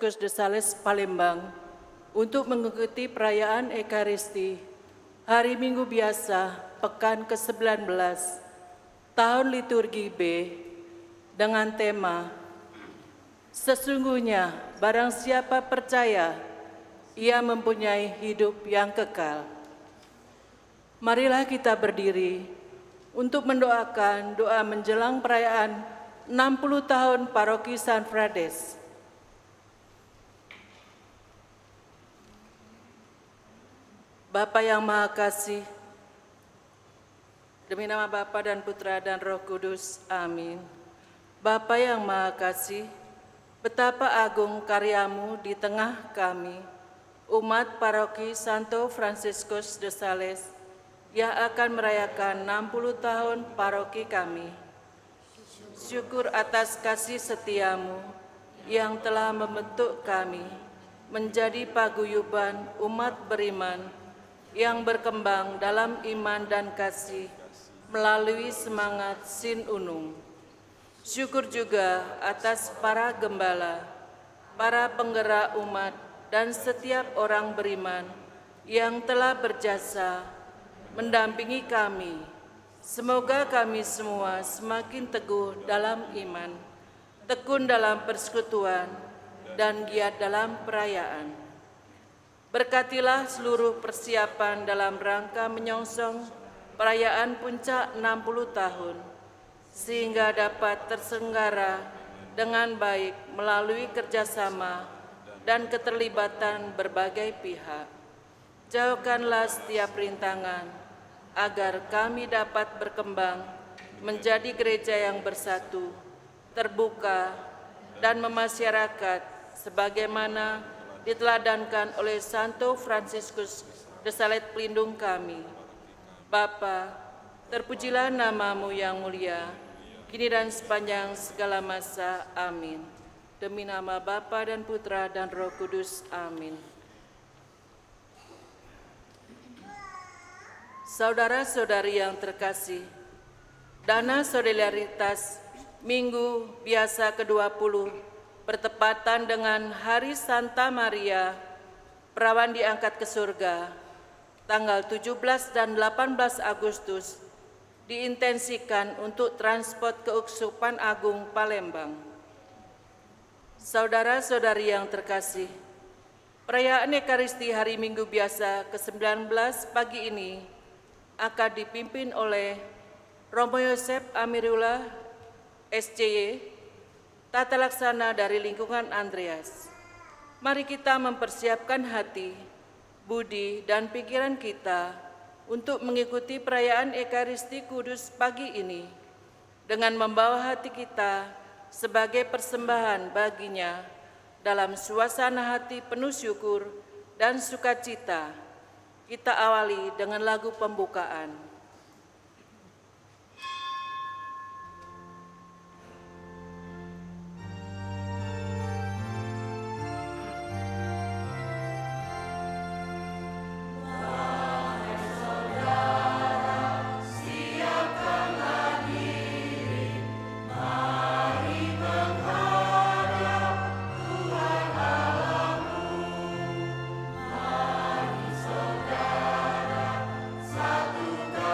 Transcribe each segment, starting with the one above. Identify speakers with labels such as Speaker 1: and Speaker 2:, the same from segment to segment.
Speaker 1: Franciscus de Sales, Palembang, untuk mengikuti perayaan Ekaristi Hari Minggu Biasa Pekan ke-19 Tahun Liturgi B dengan tema Sesungguhnya barang siapa percaya, ia mempunyai hidup yang kekal. Marilah kita berdiri untuk mendoakan doa menjelang perayaan 60 tahun Paroki San Frades. Bapa yang Maha Kasih, demi nama Bapa dan Putra dan Roh Kudus, amin. Bapa yang Maha Kasih, betapa agung karyamu di tengah kami, umat Paroki Santo Franciscus de Sales, yang akan merayakan 60 tahun paroki kami. Syukur atas kasih setiamu yang telah membentuk kami menjadi paguyuban umat beriman yang berkembang dalam iman dan kasih melalui semangat Sin Unum. Syukur juga atas para gembala, para penggerak umat, dan setiap orang beriman yang telah berjasa mendampingi kami. Semoga kami semua semakin teguh dalam iman, tekun dalam persekutuan, dan giat dalam perayaan. Berkatilah seluruh persiapan dalam rangka menyongsong perayaan puncak 60 tahun, sehingga dapat terselenggara dengan baik melalui kerjasama dan keterlibatan berbagai pihak. Jauhkanlah setiap rintangan, agar kami dapat berkembang menjadi gereja yang bersatu, terbuka, dan memasyarakat sebagaimana diteladankan oleh Santo Franciscus de Sales pelindung kami. Bapa, terpujilah namamu yang mulia, kini dan sepanjang segala masa. Amin. Demi nama Bapa dan Putra dan Roh Kudus. Amin. Saudara-saudari yang terkasih, dana solidaritas Minggu Biasa ke-20 bertepatan dengan Hari Santa Maria, Perawan diangkat ke surga, tanggal 17 dan 18 Agustus, diintensikan untuk transport Keuskupan Agung Palembang. Saudara-saudari yang terkasih, perayaan Ekaristi Hari Minggu Biasa ke-19 pagi ini akan dipimpin oleh Romo Yosef Amirullah, SCY, Tata Laksana dari lingkungan Andreas. Mari kita mempersiapkan hati, budi, dan pikiran kita untuk mengikuti perayaan Ekaristi Kudus pagi ini dengan membawa hati kita sebagai persembahan baginya dalam suasana hati penuh syukur dan sukacita. Kita awali dengan lagu pembukaan.
Speaker 2: Satukan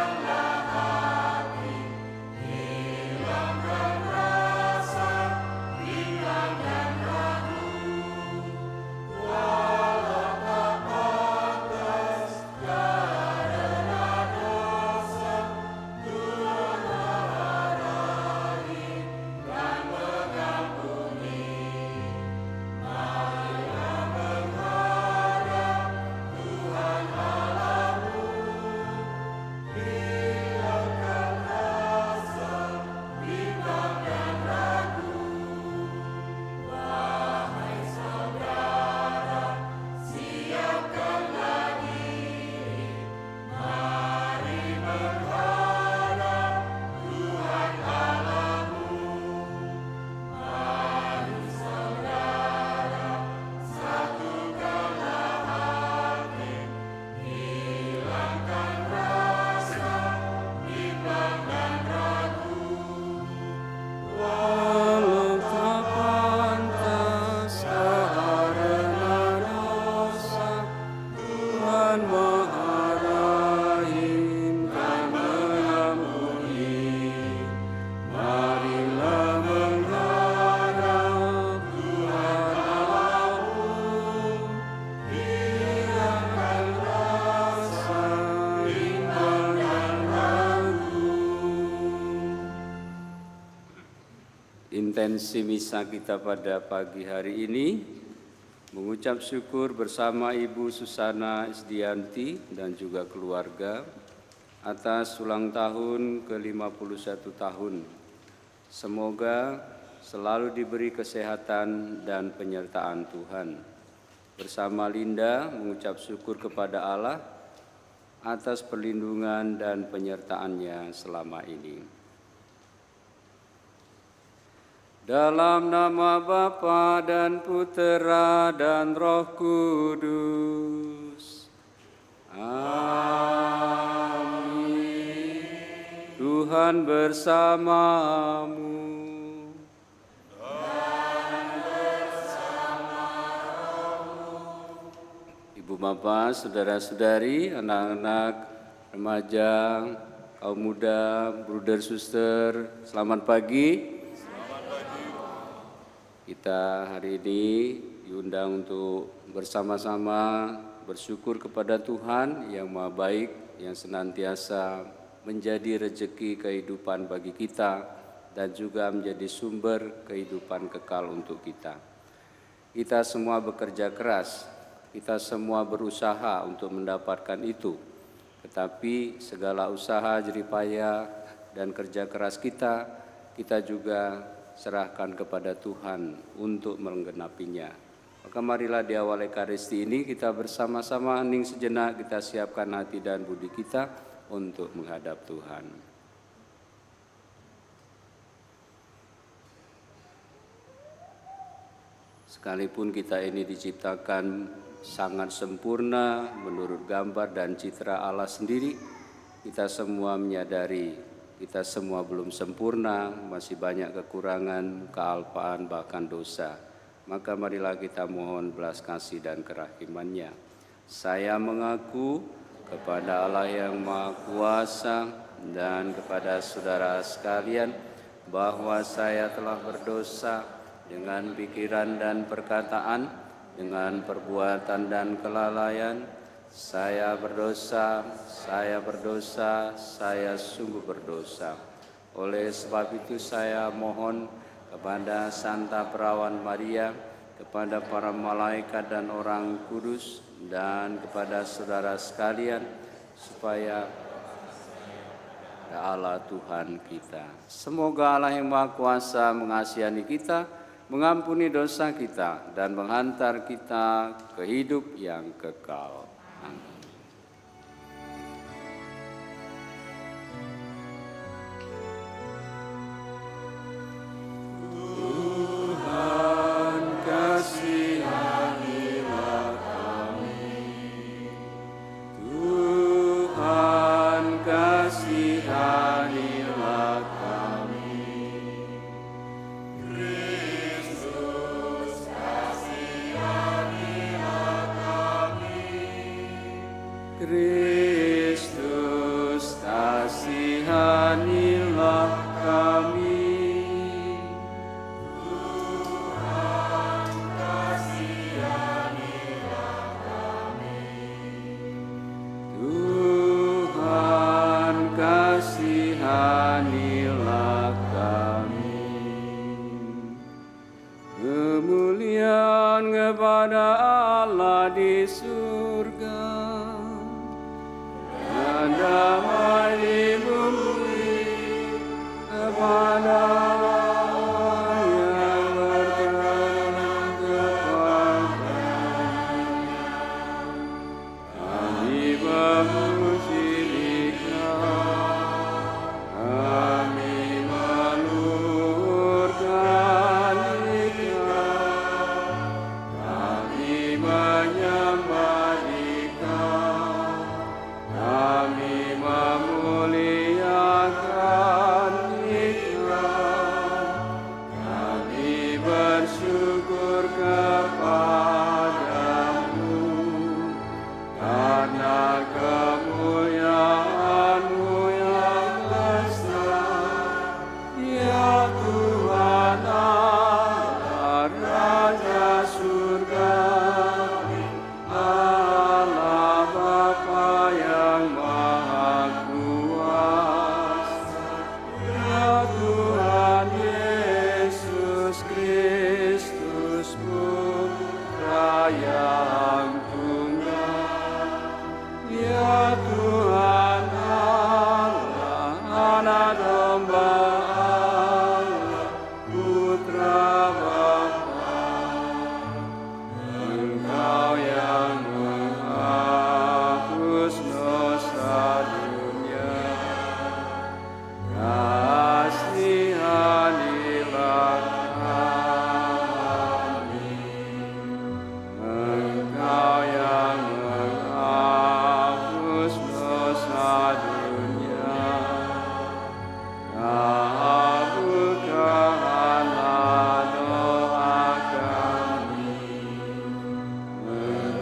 Speaker 2: intensi misa kita pada pagi hari ini, mengucap syukur bersama Ibu Susana Isdianti dan juga keluarga atas ulang tahun ke-51 tahun. Semoga selalu diberi kesehatan dan penyertaan Tuhan. Bersama Linda mengucap syukur kepada Allah atas perlindungan dan penyertaannya selama ini. Dalam nama Bapa dan Putera dan Roh Kudus. Amin. Tuhan bersamamu. Dan bersama rohmu. Ibu Bapak, saudara-saudari, anak-anak, remaja, kaum muda, bruder, suster, selamat pagi. Kita hari ini diundang untuk bersama-sama bersyukur kepada Tuhan yang Maha Baik, yang senantiasa menjadi rezeki kehidupan bagi kita dan juga menjadi sumber kehidupan kekal untuk kita. Kita semua bekerja keras, kita semua berusaha untuk mendapatkan itu. Tetapi segala usaha, jeripaya, dan kerja keras kita juga serahkan kepada Tuhan untuk menggenapinya. Maka marilah di awal Ekaristi ini kita bersama-sama hening sejenak, kita siapkan hati dan budi kita untuk menghadap Tuhan. Sekalipun kita ini diciptakan sangat sempurna menurut gambar dan citra Allah sendiri, kita semua menyadari kita semua belum sempurna, masih banyak kekurangan, kealpaan, bahkan dosa. Maka marilah kita mohon belas kasih dan kerahiman-Nya. Saya mengaku kepada Allah yang Maha Kuasa dan kepada saudara sekalian bahwa saya telah berdosa dengan pikiran dan perkataan, dengan perbuatan dan kelalaian. Saya berdosa, saya sungguh berdosa. Oleh sebab itu saya mohon kepada Santa Perawan Maria, kepada para malaikat dan orang kudus, dan kepada saudara sekalian, supaya Allah Tuhan kita. Semoga Allah yang Maha Kuasa mengasihani kita, mengampuni dosa kita, dan menghantar kita ke hidup yang kekal. Kristus, kasihanilah kami. Tuhan, kasihanilah kami. Tuhan, kasihanilah kami. Kemuliaan kepada Allah di surga, damai di bumi kepada orang yang berkenan kepadanya. Kami memuji Dikau, kami meluhurkan Dikau, kami menyembah Dikau, kami memuji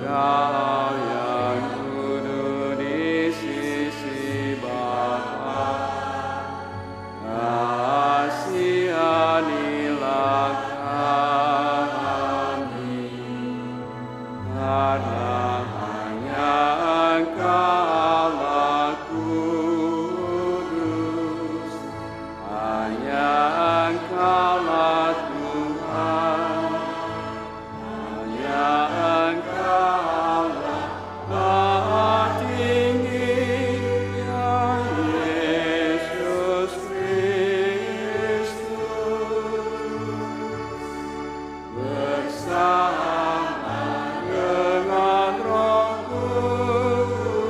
Speaker 2: Engkau yang duduk di sisi Bapa, kasihanilah kami, karena hanya Engkau Allah kudus, hanya Engkaulah Tuhan, hanya Engkaulah Maha Tinggi, ya Yesus Kristus, bersama dengan Roh Kudus,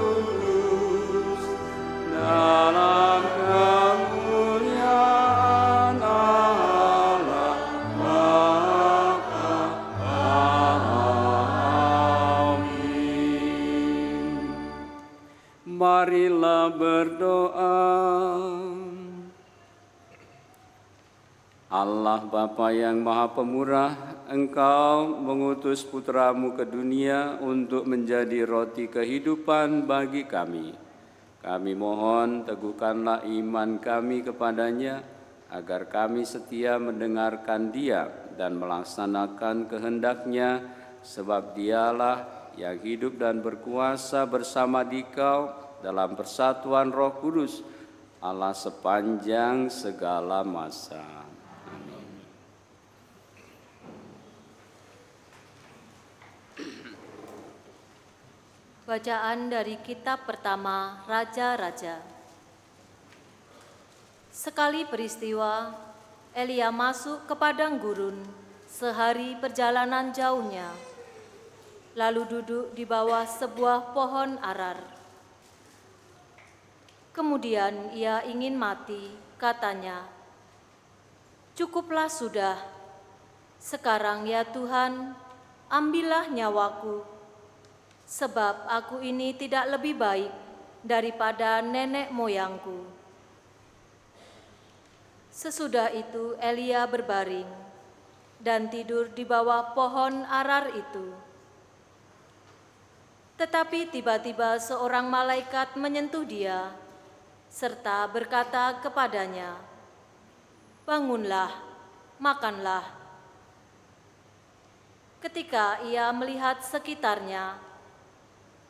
Speaker 2: dalam kemuliaan Allah Bapa. Amin. Marilah berdoa. Allah Bapa yang Maha Pemurah, Engkau mengutus Putra-Mu ke dunia untuk menjadi roti kehidupan bagi kami. Kami mohon teguhkanlah iman kami kepadanya, agar kami setia mendengarkan Dia dan melaksanakan kehendak-Nya, sebab Dialah yang hidup dan berkuasa bersama Dikau dalam persatuan Roh Kudus, Allah sepanjang segala masa.
Speaker 3: Bacaan dari kitab pertama Raja-Raja. Sekali peristiwa, Elia masuk ke padang gurun sehari perjalanan jauhnya, lalu duduk di bawah sebuah pohon arar. Kemudian ia ingin mati, katanya, "Cukuplah sudah, sekarang ya Tuhan, ambillah nyawaku, sebab aku ini tidak lebih baik daripada nenek moyangku." Sesudah itu Elia berbaring dan tidur di bawah pohon arar itu. Tetapi tiba-tiba seorang malaikat menyentuh dia, serta berkata kepadanya, "Bangunlah, makanlah." Ketika ia melihat sekitarnya,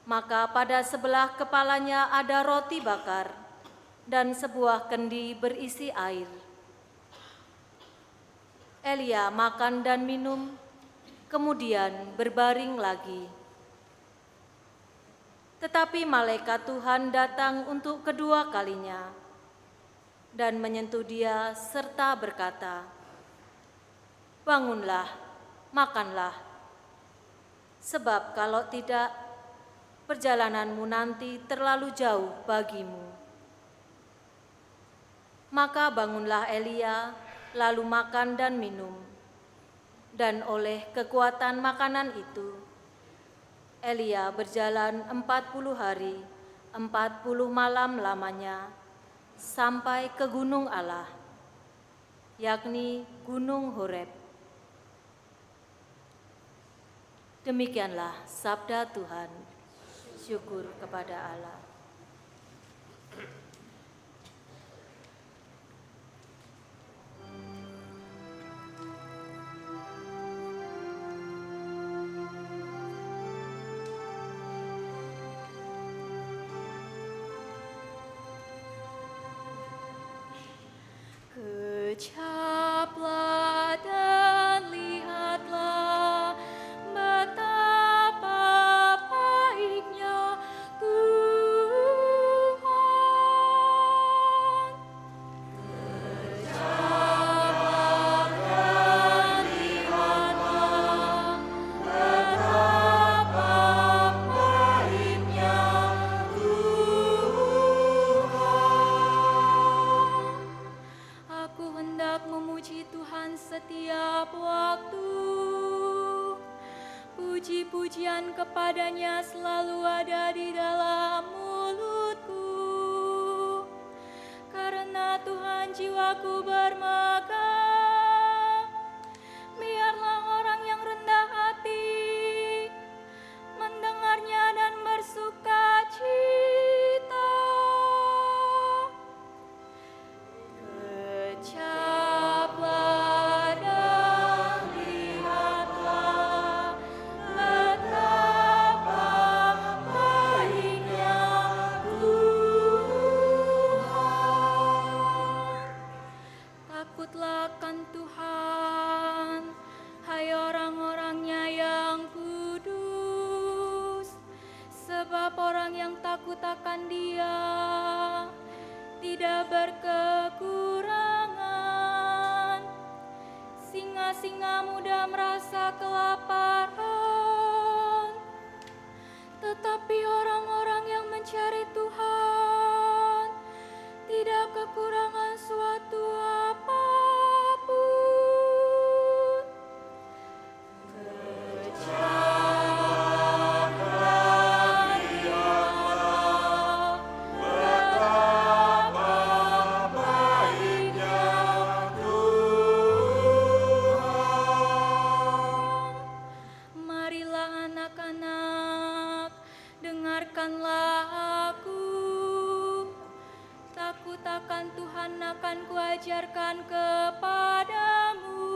Speaker 3: maka pada sebelah kepalanya ada roti bakar dan sebuah kendi berisi air. Elia makan dan minum, kemudian berbaring lagi. Tetapi malaikat Tuhan datang untuk kedua kalinya dan menyentuh dia serta berkata, "Bangunlah, makanlah, sebab kalau tidak, perjalananmu nanti terlalu jauh bagimu." Maka bangunlah Elia, lalu makan dan minum. Dan oleh kekuatan makanan itu, Elia berjalan 40 hari, 40 malam lamanya, sampai ke gunung Allah, yakni Gunung Horeb. Demikianlah sabda Tuhan. Syukur kepada Allah. Kecaplah dan lihatlah betapa baiknya Tuhan. Kecaplah dan lihatlah betapa baiknya Tuhan. Aku hendak memuji Tuhan setiap waktu. Puji-pujian kepadanya selalu ada di dalam mulutku. Karena Tuhan jiwaku bermegah. Biarlah orang yang rendah hati mendengar takkan Dia tidak berkekurangan. Singa-singa muda merasa kelaparan, tetapi orang-orang yang mencari Tuhan tidak kekurangan suatu apapun. Kecapkan Dialah, betapa baiknya Tuhan. Marilah anak-anak, dengarkanlah aku. Takut akan Tuhan akan kuajarkan kepadamu.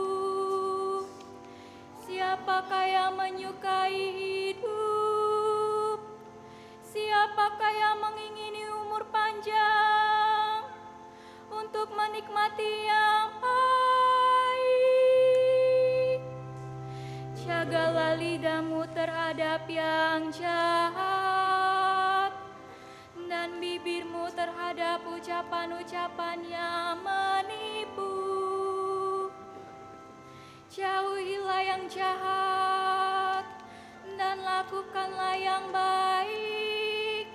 Speaker 3: Siapakah yang menyukai hidup? Siapakah yang mengingini umur panjang untuk menikmati yang baik? Jagalah lidahmu terhadap yang jahat, dan bibirmu terhadap ucapan-ucapan yang menipu. Jauhilah yang jahat dan lakukanlah yang baik.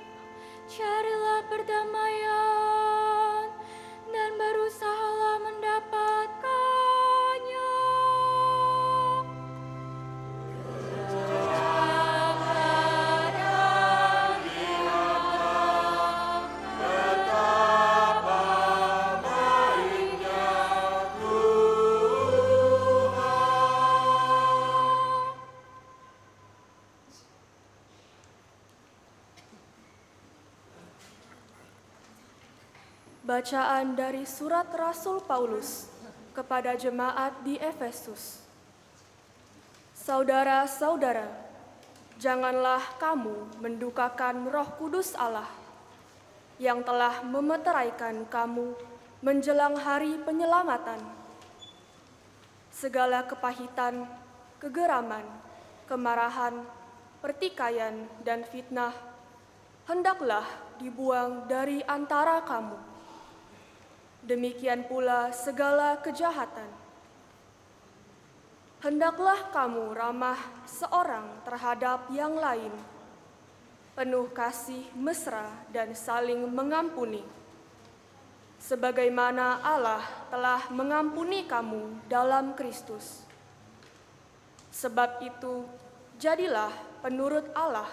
Speaker 3: Carilah perdamaian dan berusahalah mendapatkannya.
Speaker 4: Bacaan dari surat Rasul Paulus kepada jemaat di Efesus. Saudara-saudara, janganlah kamu mendukakan Roh Kudus Allah yang telah memeteraikan kamu menjelang hari penyelamatan. Segala kepahitan, kegeraman, kemarahan, pertikaian, dan fitnah hendaklah dibuang dari antara kamu. Demikian pula segala kejahatan. Hendaklah kamu ramah seorang terhadap yang lain, penuh kasih mesra dan saling mengampuni, sebagaimana Allah telah mengampuni kamu dalam Kristus. Sebab itu, jadilah penurut Allah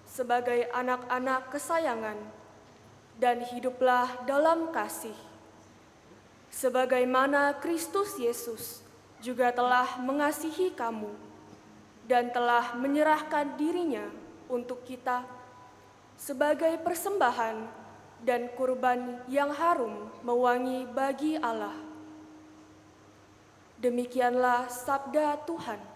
Speaker 4: sebagai anak-anak kesayangan, dan hiduplah dalam kasih. Sebagaimana Kristus Yesus juga telah mengasihi kamu dan telah menyerahkan dirinya untuk kita sebagai persembahan dan kurban yang harum mewangi bagi Allah. Demikianlah sabda Tuhan.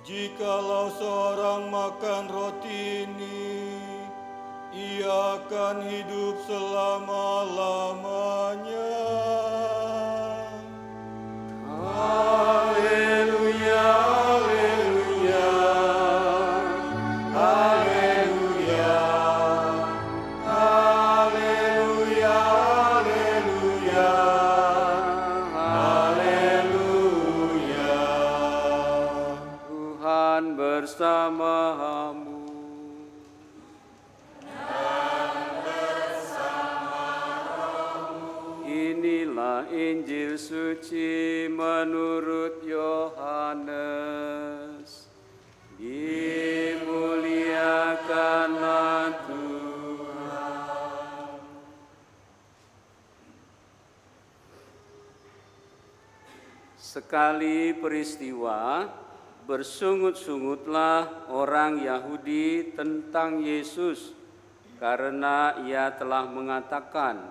Speaker 5: Jikalau seorang makan roti ini, ia akan hidup selama-lamanya. Haleluya, haleluya, haleluya, haleluya, haleluya, haleluya.
Speaker 2: Tuhan bersama bersamamu. Inilah Injil suci menurut Yohanes. Dimuliakanlah Tuhan. Sekali peristiwa, bersungut-sungutlah orang Yahudi tentang Yesus karena ia telah mengatakan,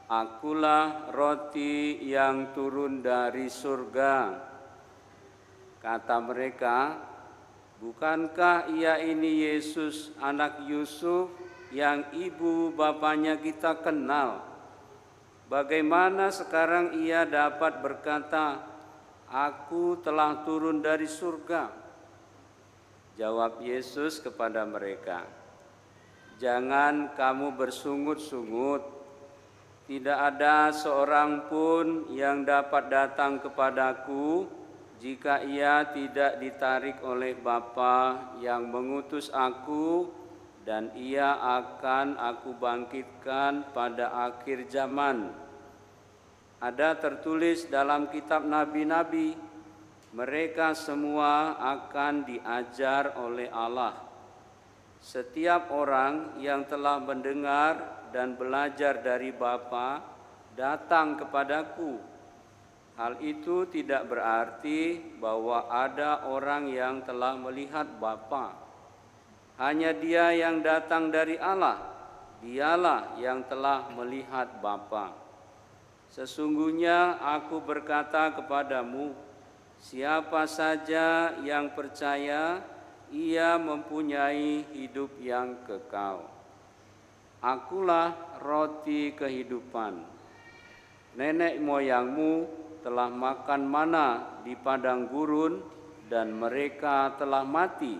Speaker 2: "Akulah roti yang turun dari surga." Kata mereka, "Bukankah ia ini Yesus anak Yusuf yang ibu bapanya kita kenal? Bagaimana sekarang ia dapat berkata, 'Aku telah turun dari surga'?" Jawab Yesus kepada mereka, "Jangan kamu bersungut-sungut. Tidak ada seorang pun yang dapat datang kepadaku jika ia tidak ditarik oleh Bapa yang mengutus aku, dan ia akan aku bangkitkan pada akhir zaman. Ada tertulis dalam kitab nabi-nabi, mereka semua akan diajar oleh Allah. Setiap orang yang telah mendengar dan belajar dari Bapa datang kepadaku. Hal itu tidak berarti bahwa ada orang yang telah melihat Bapa. Hanya Dia yang datang dari Allah, Dialah yang telah melihat Bapa. Sesungguhnya aku berkata kepadamu, siapa saja yang percaya, ia mempunyai hidup yang kekal. Akulah roti kehidupan. Nenek moyangmu telah makan mana di padang gurun dan mereka telah mati.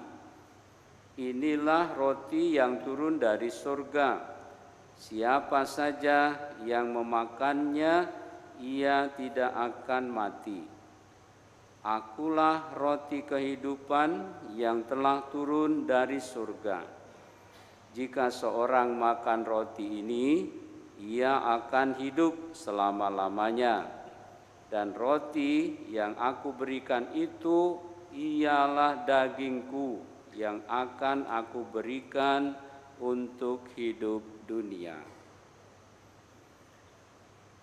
Speaker 2: Inilah roti yang turun dari surga. Siapa saja yang memakannya, ia tidak akan mati. Akulah roti kehidupan yang telah turun dari surga. Jika seorang makan roti ini, ia akan hidup selama-lamanya. Dan roti yang aku berikan itu ialah dagingku yang akan aku berikan untuk hidup dunia.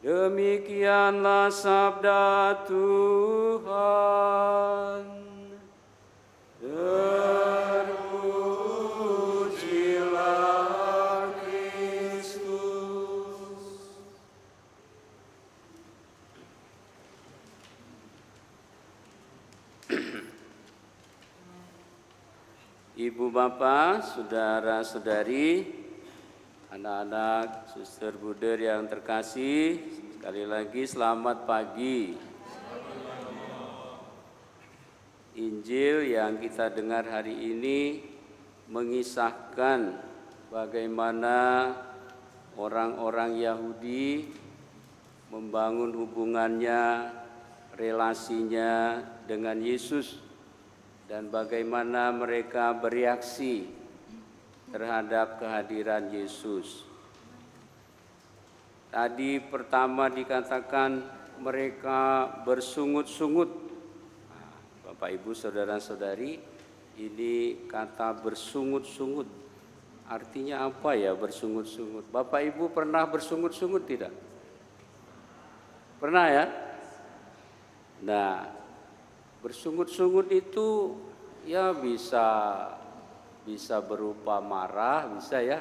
Speaker 2: Demikianlah sabda Tuhan. Terpujilah Kristus. Ibu bapak, saudara-saudari, anak-anak, suster buder yang terkasih, sekali lagi selamat pagi. Injil yang kita dengar hari ini mengisahkan bagaimana orang-orang Yahudi membangun hubungannya, relasinya dengan Yesus, dan bagaimana mereka bereaksi terhadap kehadiran Yesus. Tadi pertama dikatakan mereka bersungut-sungut. Bapak, Ibu, saudara-saudari, ini kata bersungut-sungut. Artinya apa ya bersungut-sungut? Bapak Ibu pernah bersungut-sungut tidak? Pernah ya? Nah, bersungut-sungut itu ya bisa berupa marah, bisa ya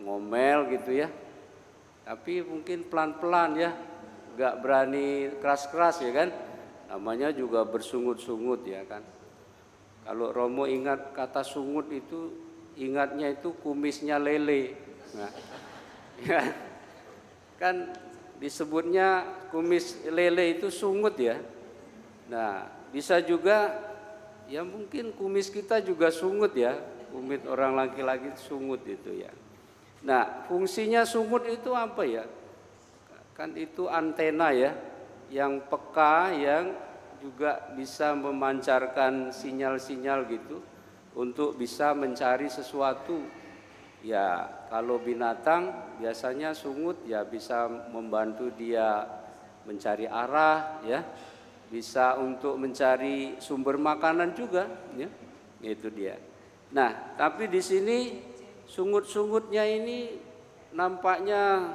Speaker 2: ngomel gitu ya. Tapi mungkin pelan-pelan ya, nggak berani keras-keras ya kan. Namanya juga bersungut-sungut ya kan. Kalau Romo ingat kata sungut itu, ingatnya itu kumisnya lele. Nah, ya, kan disebutnya kumis lele itu sungut ya. Nah, bisa juga ya mungkin kumis kita juga sungut ya, kumis orang laki-laki sungut itu ya. Nah, fungsinya sungut itu apa ya? Kan itu antena ya, yang peka, yang juga bisa memancarkan sinyal-sinyal gitu untuk bisa mencari sesuatu. Ya, kalau binatang biasanya sungut ya bisa membantu dia mencari arah ya. Bisa untuk mencari sumber makanan juga ya. Itu dia. Nah, tapi di sini sungut-sungutnya ini nampaknya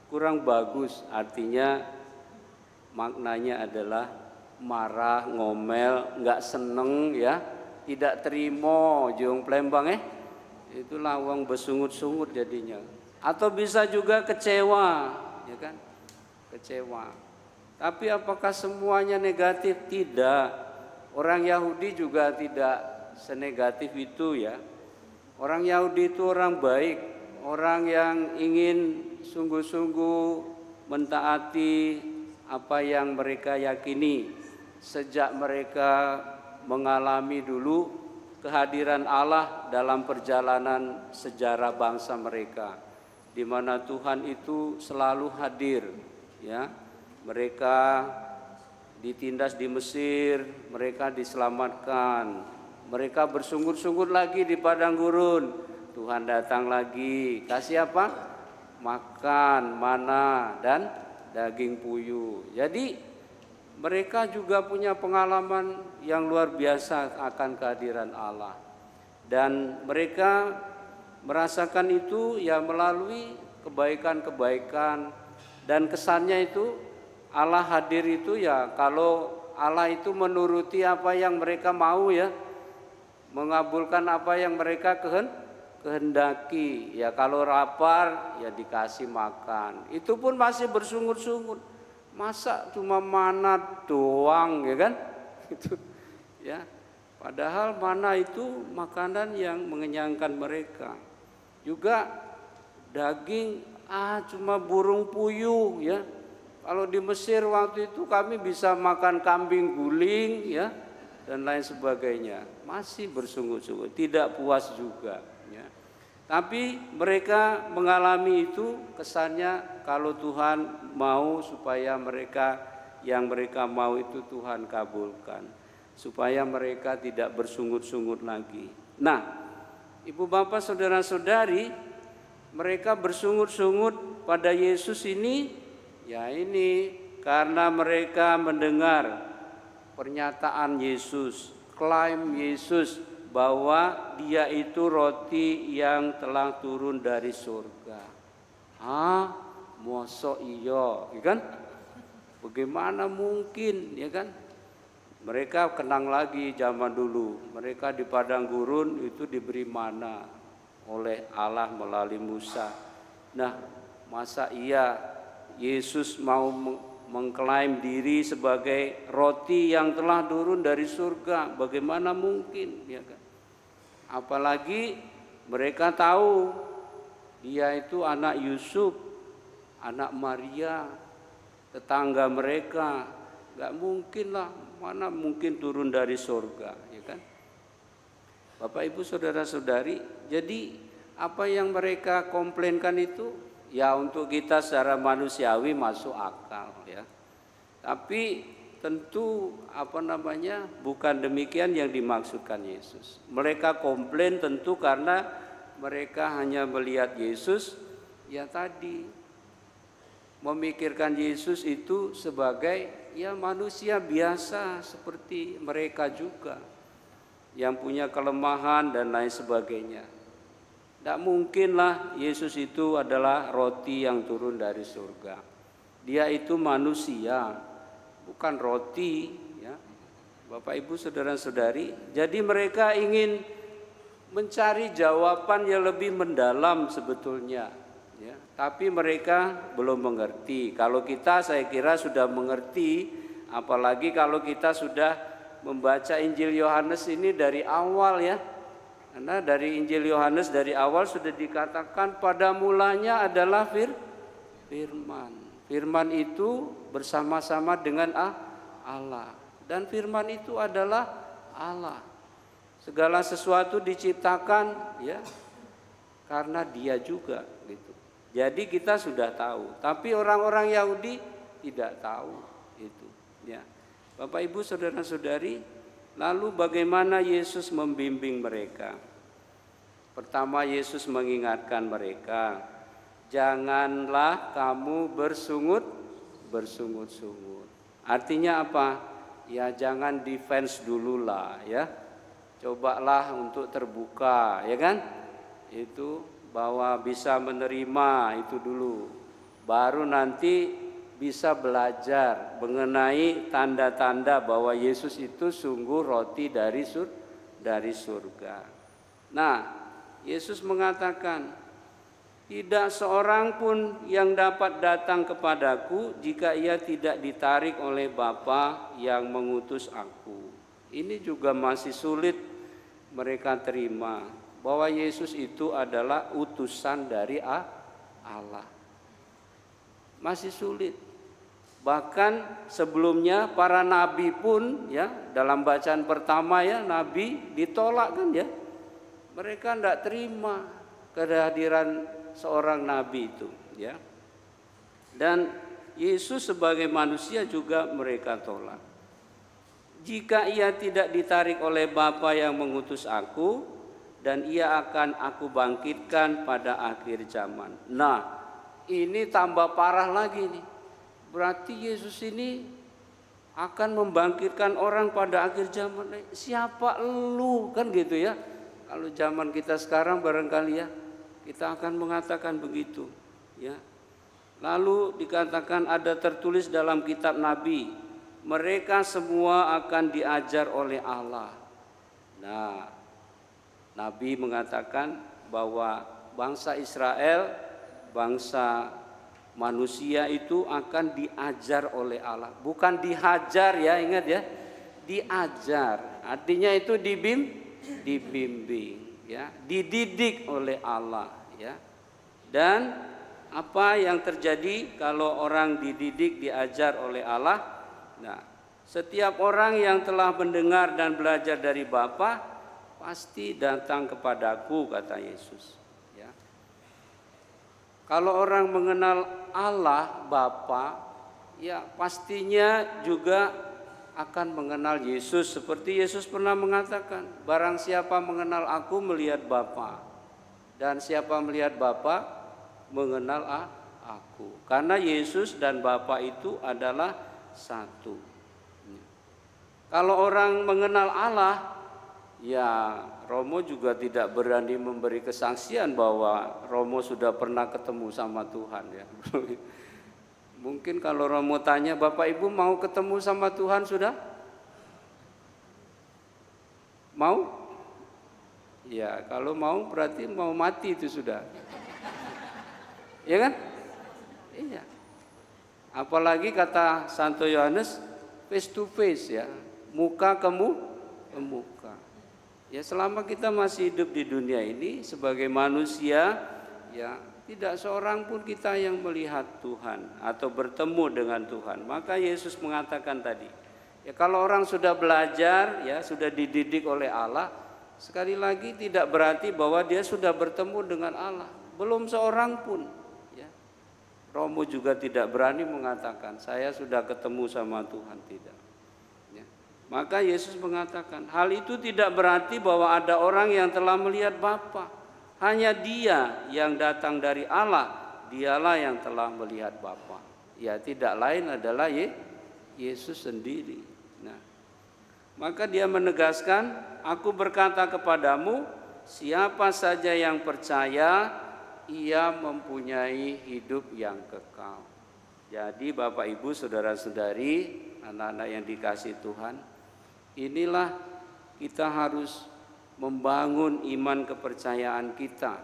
Speaker 2: kurang bagus. Artinya maknanya adalah marah, ngomel, enggak seneng ya, tidak terima jong Plembang itu lawang besungut-sungut jadinya. Atau bisa juga kecewa, ya kan? Kecewa. Tapi apakah semuanya negatif? Tidak. Orang Yahudi juga tidak senegatif itu ya. Orang Yahudi itu orang baik, orang yang ingin sungguh-sungguh mentaati apa yang mereka yakini sejak mereka mengalami dulu kehadiran Allah dalam perjalanan sejarah bangsa mereka, di mana Tuhan itu selalu hadir ya. Mereka ditindas di Mesir, mereka diselamatkan, mereka bersungut-sungut lagi di padang gurun. Tuhan datang lagi, kasih apa? Makan mana dan daging puyuh. Jadi mereka juga punya pengalaman yang luar biasa akan kehadiran Allah. Dan mereka merasakan itu ya melalui kebaikan-kebaikan, dan kesannya itu Allah hadir itu ya kalau Allah itu menuruti apa yang mereka mau ya, mengabulkan apa yang mereka kehendaki. Ya kalau lapar ya dikasih makan. Itu pun masih bersungut-sungut. Masa cuma mana doang ya kan? Itu ya. Padahal mana itu makanan yang mengenyangkan mereka. Juga daging cuma burung puyuh ya. Kalau di Mesir waktu itu kami bisa makan kambing guling ya dan lain sebagainya. Masih bersungut-sungut, tidak puas juga ya. Tapi mereka mengalami itu, kesannya kalau Tuhan mau supaya mereka yang mereka mau itu Tuhan kabulkan, supaya mereka tidak bersungut-sungut lagi. Nah, Ibu Bapak Saudara-saudari, mereka bersungut-sungut pada Yesus ini, ya ini karena mereka mendengar pernyataan Yesus, klaim Yesus bahwa dia itu roti yang telah turun dari surga. Mosok iya, ya kan? Bagaimana mungkin, ya kan? Mereka kenang lagi zaman dulu, mereka di padang gurun itu diberi mana oleh Allah melalui Musa. Nah, masa iya Yesus mau mengklaim diri sebagai roti yang telah turun dari surga? Bagaimana mungkin, ya kan? Apalagi mereka tahu dia itu anak Yusuf, anak Maria, tetangga mereka. Gak mungkin lah, mana mungkin turun dari surga, ya kan? Bapak Ibu Saudara-saudari, jadi apa yang mereka komplainkan itu ya untuk kita secara manusiawi masuk akal ya. Tapi tentu bukan demikian yang dimaksudkan Yesus. Mereka komplain tentu karena mereka hanya melihat Yesus ya tadi, memikirkan Yesus itu sebagai ya manusia biasa seperti mereka juga, yang punya kelemahan dan lain sebagainya. Tidak mungkinlah Yesus itu adalah roti yang turun dari surga. Dia itu manusia, bukan roti ya. Bapak Ibu Saudara-saudari, jadi mereka ingin mencari jawaban yang lebih mendalam sebetulnya ya. Tapi mereka belum mengerti. Kalau kita saya kira sudah mengerti, apalagi kalau kita sudah membaca Injil Yohanes ini dari awal ya. Karena dari Injil Yohanes dari awal sudah dikatakan pada mulanya adalah firman. Firman itu bersama-sama dengan Allah. Dan firman itu adalah Allah. Segala sesuatu diciptakan ya karena Dia juga gitu. Jadi kita sudah tahu, tapi orang-orang Yahudi tidak tahu itu ya. Bapak Ibu Saudara-saudari, Lalu bagaimana Yesus membimbing mereka? Pertama, Yesus mengingatkan mereka, janganlah kamu bersungut-sungut. Artinya apa? Ya jangan defense dulu lah ya. Cobalah untuk terbuka, ya kan? Itu bahwa bisa menerima itu dulu. Baru nanti bisa belajar mengenai tanda-tanda bahwa Yesus itu sungguh roti dari surga. Nah, Yesus mengatakan, tidak seorang pun yang dapat datang kepadaku jika ia tidak ditarik oleh Bapa yang mengutus aku. Ini juga masih sulit mereka terima bahwa Yesus itu adalah utusan dari Allah. Masih sulit. Bahkan sebelumnya para nabi pun ya, dalam bacaan pertama ya, nabi ditolak kan ya. Mereka tidak terima kehadiran seorang nabi itu ya. Dan Yesus sebagai manusia juga mereka tolak. Jika ia tidak ditarik oleh Bapa yang mengutus aku, dan ia akan aku bangkitkan pada akhir zaman. Nah, ini tambah parah lagi nih. Berarti Yesus ini akan membangkitkan orang pada akhir zaman. Siapa lu kan gitu ya. Kalau zaman kita sekarang barangkali ya, kita akan mengatakan begitu ya. Lalu dikatakan ada tertulis dalam kitab Nabi, mereka semua akan diajar oleh Allah. Nah, Nabi mengatakan bahwa bangsa Israel, bangsa manusia itu akan diajar oleh Allah. Bukan dihajar ya, ingat ya. Diajar, artinya itu dibimbing ya, dididik oleh Allah ya. Dan apa yang terjadi kalau orang dididik, diajar oleh Allah? Nah, setiap orang yang telah mendengar dan belajar dari Bapa pasti datang kepadaku, kata Yesus ya. Kalau orang mengenal Allah Bapa, ya pastinya juga akan mengenal Yesus. Seperti Yesus pernah mengatakan, barang siapa mengenal aku melihat Bapa, dan siapa melihat Bapa mengenal aku. Karena Yesus dan Bapa itu adalah satu. Kalau orang mengenal Allah, ya Romo juga tidak berani memberi kesaksian bahwa Romo sudah pernah ketemu sama Tuhan ya. Mungkin kalau Romo tanya, Bapak Ibu mau ketemu sama Tuhan sudah? Mau? Ya, kalau mau berarti mau mati itu sudah. Ya kan? Iya. Apalagi kata Santo Yohanes, face to face ya, muka ke muka. Ya, selama kita masih hidup di dunia ini sebagai manusia, ya tidak seorang pun kita yang melihat Tuhan atau bertemu dengan Tuhan. Maka Yesus mengatakan tadi, ya kalau orang sudah belajar, ya sudah dididik oleh Allah, sekali lagi tidak berarti bahwa dia sudah bertemu dengan Allah. Belum seorang pun. Ya. Romo juga tidak berani mengatakan saya sudah ketemu sama Tuhan, tidak. Ya. Maka Yesus mengatakan hal itu tidak berarti bahwa ada orang yang telah melihat Bapa. Hanya Dia yang datang dari Allah, Dialah yang telah melihat Bapa. Ya, tidak lain adalah Yesus sendiri. Nah, maka Dia menegaskan, aku berkata kepadamu, siapa saja yang percaya, ia mempunyai hidup yang kekal. Jadi Bapak Ibu, saudara-saudari, anak-anak yang dikasihi Tuhan, inilah kita harus membangun iman kepercayaan kita.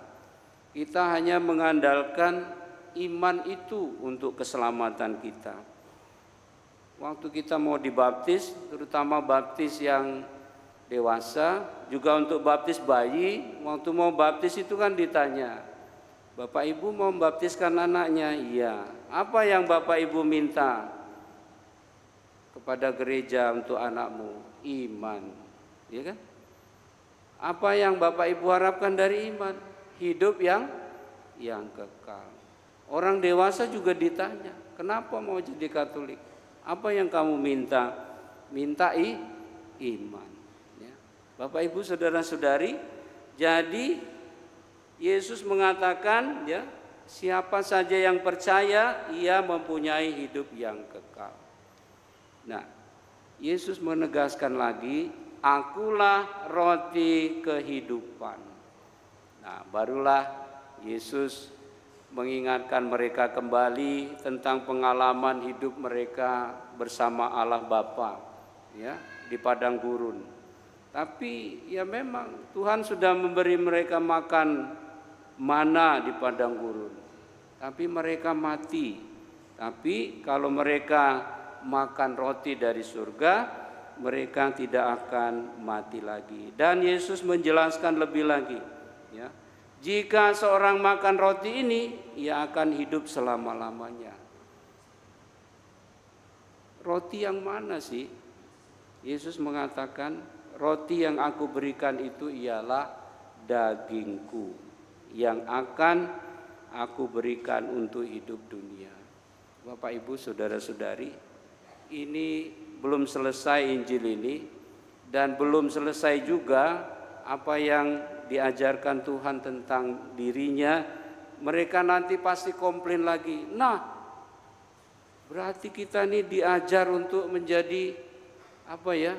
Speaker 2: Kita hanya mengandalkan iman itu untuk keselamatan kita. Waktu kita mau dibaptis, terutama baptis yang dewasa, juga untuk baptis bayi, waktu mau baptis itu kan ditanya, Bapak Ibu mau membaptiskan anaknya? Iya. Apa yang Bapak Ibu minta kepada gereja untuk anakmu? Iman. Ya kan? Apa yang Bapak Ibu harapkan dari iman? Hidup yang kekal. Orang dewasa juga ditanya, kenapa mau jadi Katolik? Apa yang kamu minta? Minta iman. Bapak Ibu saudara-saudari, jadi Yesus mengatakan ya, siapa saja yang percaya ia mempunyai hidup yang kekal. Nah, Yesus menegaskan lagi, akulah roti kehidupan. Nah, barulah Yesus mengingatkan mereka kembali tentang pengalaman hidup mereka bersama Allah Bapa ya, di padang gurun. Tapi ya memang Tuhan sudah memberi mereka makan mana di padang gurun. Tapi mereka mati. Tapi kalau mereka makan roti dari surga, mereka tidak akan mati lagi. Dan Yesus menjelaskan lebih lagi, ya, jika seorang makan roti ini, ia akan hidup selama-lamanya. Roti yang mana sih? Yesus mengatakan, roti yang aku berikan itu ialah dagingku, yang akan aku berikan untuk hidup dunia. Bapak Ibu saudara-saudari, ini belum selesai Injil ini, dan belum selesai juga apa yang diajarkan Tuhan tentang dirinya. Mereka nanti pasti komplain lagi. Nah, berarti kita ini diajar untuk menjadi apa ya?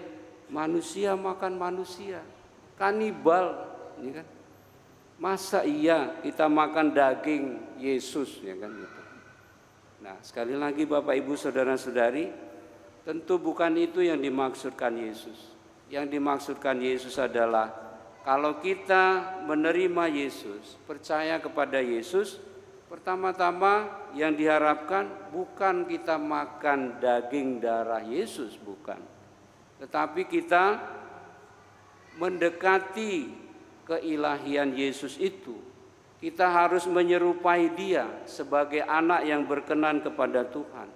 Speaker 2: Manusia makan manusia, kanibal, ini kan? Masa iya kita makan daging Yesus, ya kan gitu. Nah, sekali lagi Bapak Ibu saudara-saudari, tentu bukan itu yang dimaksudkan Yesus. Yang dimaksudkan Yesus adalah kalau kita menerima Yesus, percaya kepada Yesus, pertama-tama yang diharapkan bukan kita makan daging darah Yesus, bukan. Tetapi kita mendekati keilahian Yesus itu. Kita harus menyerupai Dia sebagai anak yang berkenan kepada Tuhan.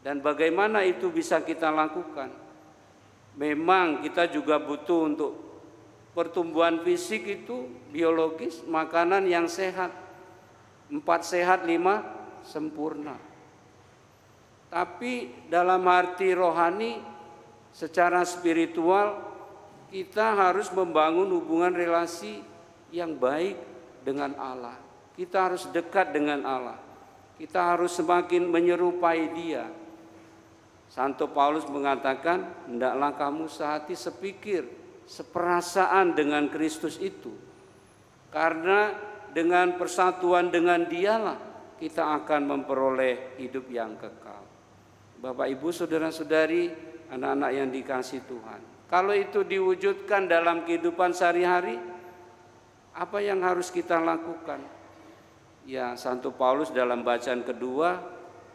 Speaker 2: Dan bagaimana itu bisa kita lakukan? Memang kita juga butuh untuk pertumbuhan fisik itu biologis, makanan yang sehat. 4 sehat, 5 sempurna. Tapi dalam arti rohani, secara spiritual, kita harus membangun hubungan relasi yang baik dengan Allah. Kita harus dekat dengan Allah. Kita harus semakin menyerupai Dia. Santo Paulus mengatakan, hendaklah kamu sehati sepikir, seperasaan dengan Kristus itu. Karena dengan persatuan dengan Dialah kita akan memperoleh hidup yang kekal. Bapak Ibu saudara-saudari, anak-anak yang dikasihi Tuhan, kalau itu diwujudkan dalam kehidupan sehari-hari, apa yang harus kita lakukan? Ya, Santo Paulus dalam bacaan kedua,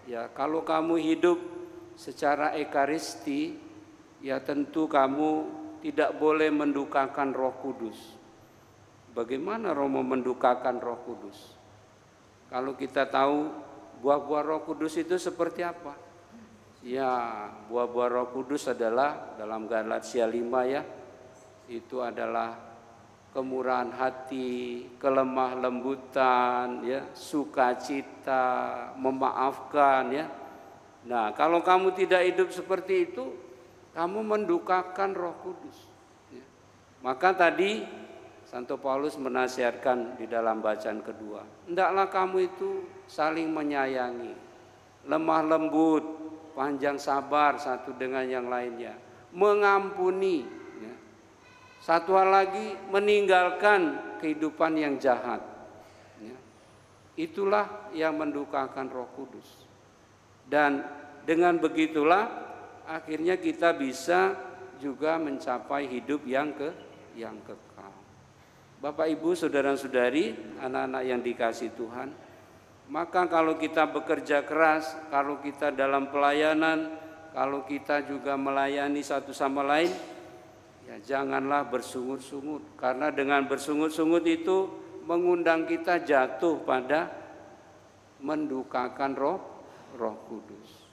Speaker 2: ya kalau kamu hidup secara ekaristi, ya tentu kamu tidak boleh mendukakan Roh Kudus. Bagaimana Romo mendukakan Roh Kudus? Kalau kita tahu buah-buah Roh Kudus itu seperti apa? Ya, buah-buah Roh Kudus adalah dalam Galatia 5 ya, itu adalah kemurahan hati, kelemah lembutan, ya, sukacita, memaafkan, ya. Nah, kalau kamu tidak hidup seperti itu, kamu mendukakan Roh Kudus. Ya. Maka tadi Santo Paulus menasihatkan di dalam bacaan kedua, hendaklah kamu itu saling menyayangi, lemah lembut, panjang sabar satu dengan yang lainnya, mengampuni, ya. Satu hal lagi, meninggalkan kehidupan yang jahat, ya. Itulah yang mendukakan Roh Kudus. Dan dengan begitulah akhirnya kita bisa juga mencapai hidup yang kekal. Bapak Ibu saudara-saudari, anak-anak yang dikasihi Tuhan, maka kalau kita bekerja keras, kalau kita dalam pelayanan, kalau kita juga melayani satu sama lain, ya janganlah bersungut-sungut. Karena dengan bersungut-sungut itu mengundang kita jatuh pada mendukakan Roh Kudus.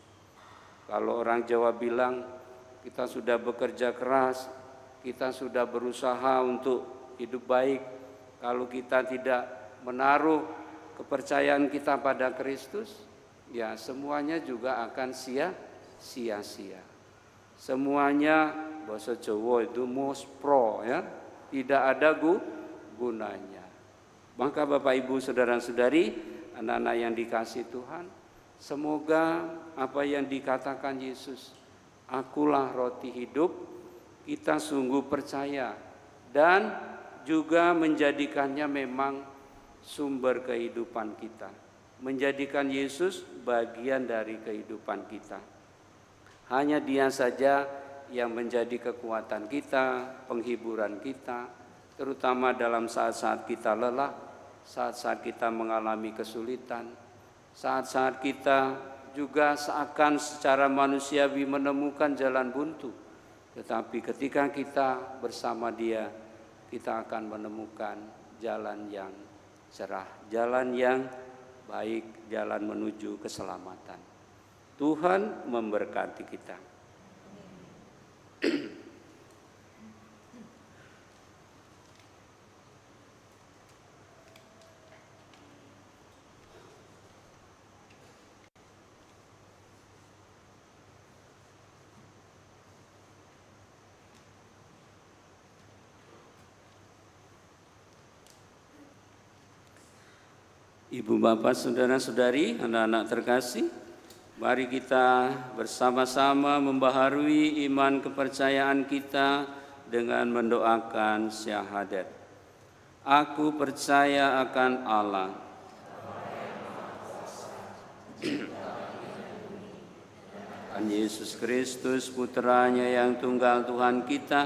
Speaker 2: Kalau orang Jawa bilang, kita sudah bekerja keras, kita sudah berusaha untuk hidup baik, kalau kita tidak menaruh kepercayaan kita pada Kristus, ya semuanya juga akan sia-sia. Semuanya bahasa Jawa itu mospro ya, tidak ada gunanya. Maka Bapak Ibu saudara-saudari, anak-anak yang dikasihi Tuhan, semoga apa yang dikatakan Yesus, akulah roti hidup, kita sungguh percaya dan juga menjadikannya memang sumber kehidupan kita. Menjadikan Yesus bagian dari kehidupan kita. Hanya Dia saja yang menjadi kekuatan kita, penghiburan kita, terutama dalam saat-saat kita lelah, saat-saat kita mengalami kesulitan, saat-saat kita juga seakan secara manusiawi menemukan jalan buntu. Tetapi ketika kita bersama Dia, kita akan menemukan jalan yang cerah, jalan yang baik, jalan menuju keselamatan. Tuhan memberkati kita. Ibu bapak saudara-saudari, anak-anak terkasih, mari kita bersama-sama membaharui iman kepercayaan kita dengan mendoakan syahadat. Aku percaya akan Allah, akan Yesus Kristus, putranya yang tunggal Tuhan kita,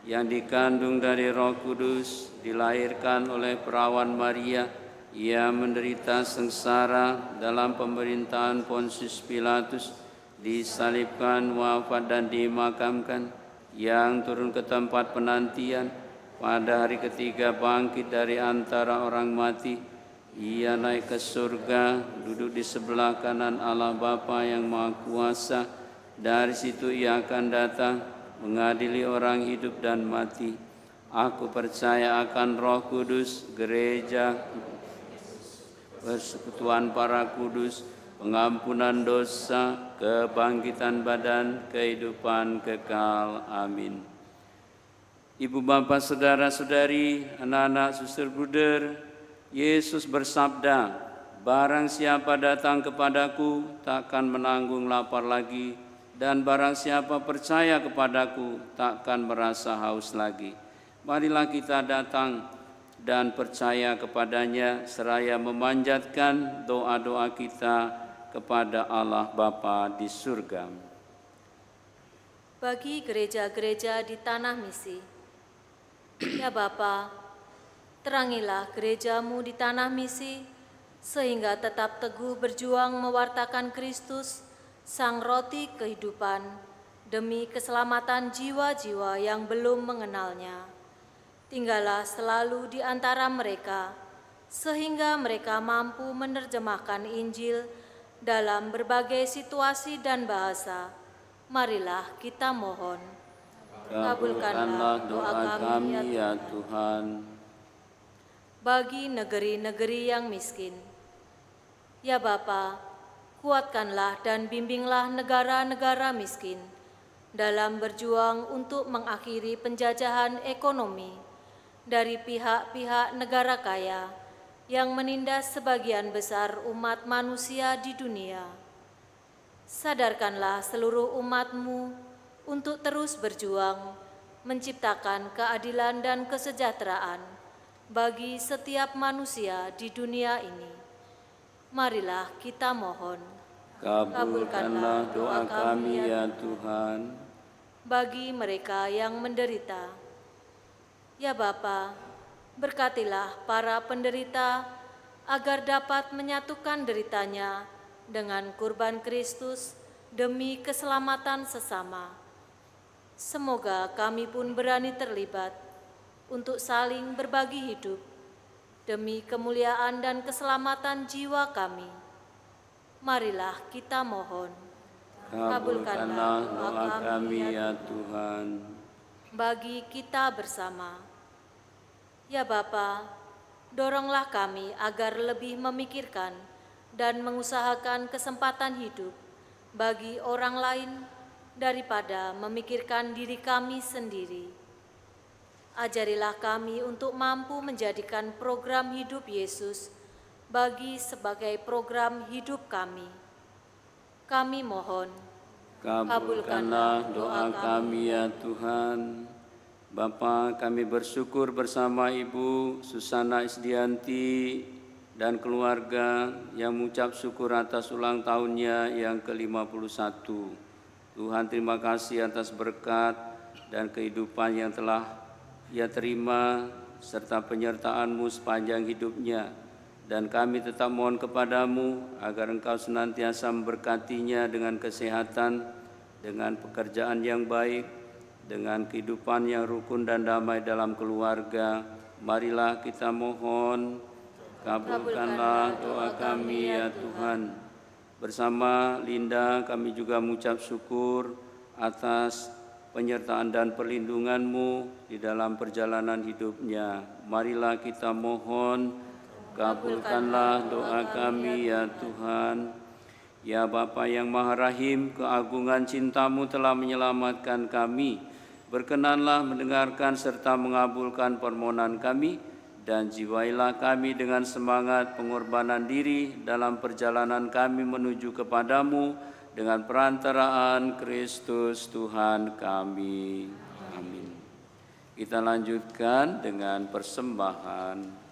Speaker 2: yang dikandung dari Roh Kudus, dilahirkan oleh perawan Maria, Ia menderita sengsara dalam pemerintahan Pontius Pilatus, disalibkan, wafat dan dimakamkan, yang turun ke tempat penantian, pada hari ketiga bangkit dari antara orang mati, Ia naik ke surga, duduk di sebelah kanan Allah Bapa yang Maha Kuasa. Dari situ Ia akan datang mengadili orang hidup dan mati. Aku percaya akan Roh Kudus, gereja, persekutuan para kudus, pengampunan dosa, kebangkitan badan, kehidupan kekal. Amin. Ibu bapak saudara-saudari, anak-anak suster bruder, Yesus bersabda, barang siapa datang kepadaku takkan menanggung lapar lagi, dan barang siapa percaya kepadaku takkan merasa haus lagi. Marilah kita datang dan percaya kepadanya seraya memanjatkan doa-doa kita kepada Allah Bapa di surga.
Speaker 3: Bagi gereja-gereja di tanah misi, ya Bapa, terangilah gerejamu di tanah misi, sehingga tetap teguh berjuang mewartakan Kristus, Sang Roti kehidupan, demi keselamatan jiwa-jiwa yang belum mengenalnya. Tinggallah selalu di antara mereka, sehingga mereka mampu menerjemahkan Injil dalam berbagai situasi dan bahasa. Marilah kita mohon.
Speaker 2: Kabulkanlah doa kami ya Tuhan.
Speaker 3: Bagi negeri-negeri yang miskin, ya Bapa, kuatkanlah dan bimbinglah negara-negara miskin dalam berjuang untuk mengakhiri penjajahan ekonomi dari pihak-pihak negara kaya yang menindas sebagian besar umat manusia di dunia. Sadarkanlah seluruh umat-Mu untuk terus berjuang menciptakan keadilan dan kesejahteraan bagi setiap manusia di dunia ini. Marilah kita mohon.
Speaker 2: Kabulkanlah doa kami ya Tuhan.
Speaker 3: Bagi mereka yang menderita, ya Bapa, berkatilah para penderita agar dapat menyatukan deritanya dengan kurban Kristus demi keselamatan sesama. Semoga kami pun berani terlibat untuk saling berbagi hidup demi kemuliaan dan keselamatan jiwa kami. Marilah kita mohon.
Speaker 2: Kabulkanlah doa kami ya Tuhan.
Speaker 3: Bagi kita bersama, ya Bapa, doronglah kami agar lebih memikirkan dan mengusahakan kesempatan hidup bagi orang lain daripada memikirkan diri kami sendiri. Ajarilah kami untuk mampu menjadikan program hidup Yesus bagi sebagai program hidup kami. Kami mohon,
Speaker 2: Kabulkanlah doa kami ya Tuhan. Bapa, kami bersyukur bersama Ibu Susana Isdianti dan keluarga yang mengucap syukur atas ulang tahunnya yang ke-51. Tuhan, terima kasih atas berkat dan kehidupan yang telah ia terima serta penyertaan-Mu sepanjang hidupnya. Dan kami tetap mohon kepadamu agar Engkau senantiasa memberkatinya dengan kesehatan, dengan pekerjaan yang baik, dengan kehidupan yang rukun dan damai dalam keluarga. Marilah kita mohon, kabulkanlah doa kami ya Tuhan. Bersama Linda kami juga mengucap syukur atas penyertaan dan perlindungan-Mu di dalam perjalanan hidupnya. Marilah kita mohon, kabulkanlah doa kami ya Tuhan. Ya Bapa yang Maha Rahim, keagungan cinta-Mu telah menyelamatkan kami. Berkenanlah mendengarkan serta mengabulkan permohonan kami, dan jiwailah kami dengan semangat pengorbanan diri dalam perjalanan kami menuju kepadamu dengan perantaraan Kristus Tuhan kami. Amin. Kita lanjutkan dengan persembahan.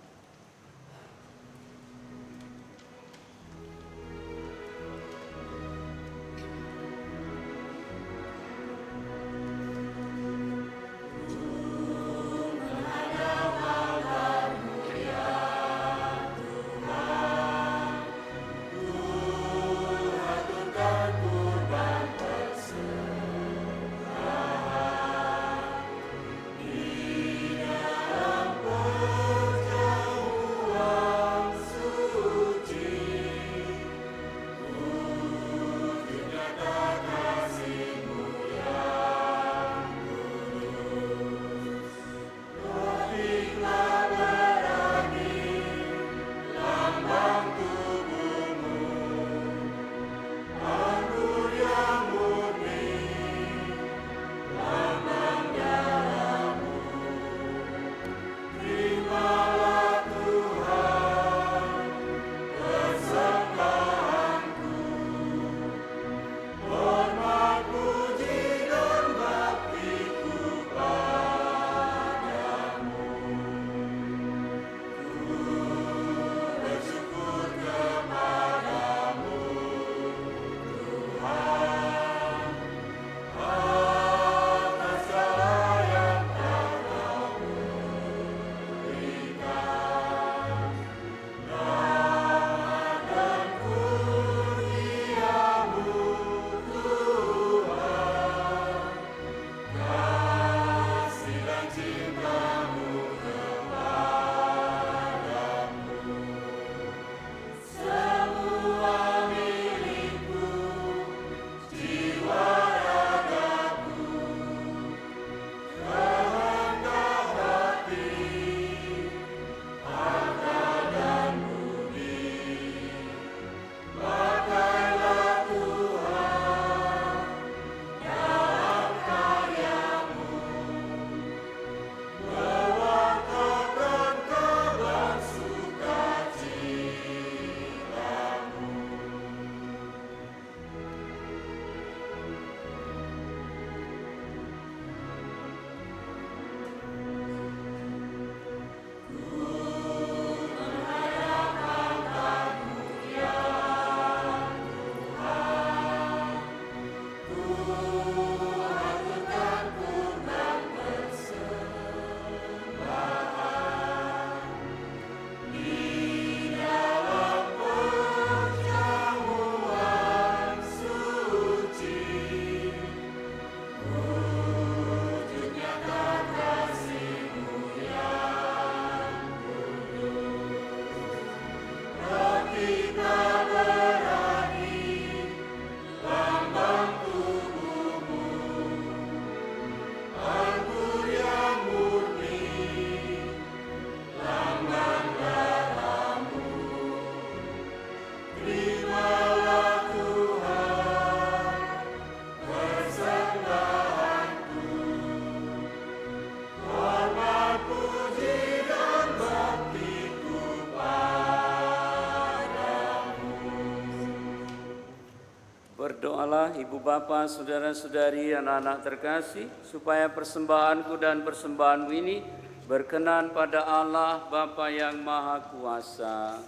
Speaker 2: Anda, ibu bapa, saudara-saudari, anak-anak terkasih, supaya persembahanku dan persembahanmu ini berkenan pada Allah Bapa yang Maha Kuasa.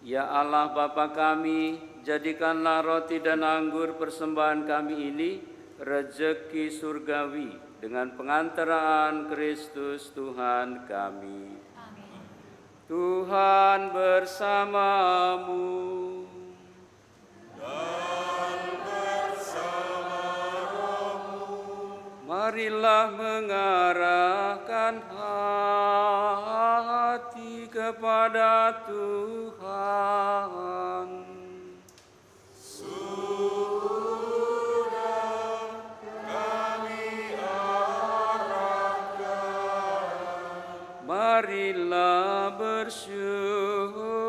Speaker 2: Ya Allah Bapa kami, jadikanlah roti dan anggur persembahan kami ini rejeki surgawi dengan pengantaraan Kristus Tuhan kami. Amin. Tuhan bersamamu.
Speaker 5: Dan bersama rohmu.
Speaker 2: Marilah mengarahkan hati kepada Tuhan. Marilah bersyukur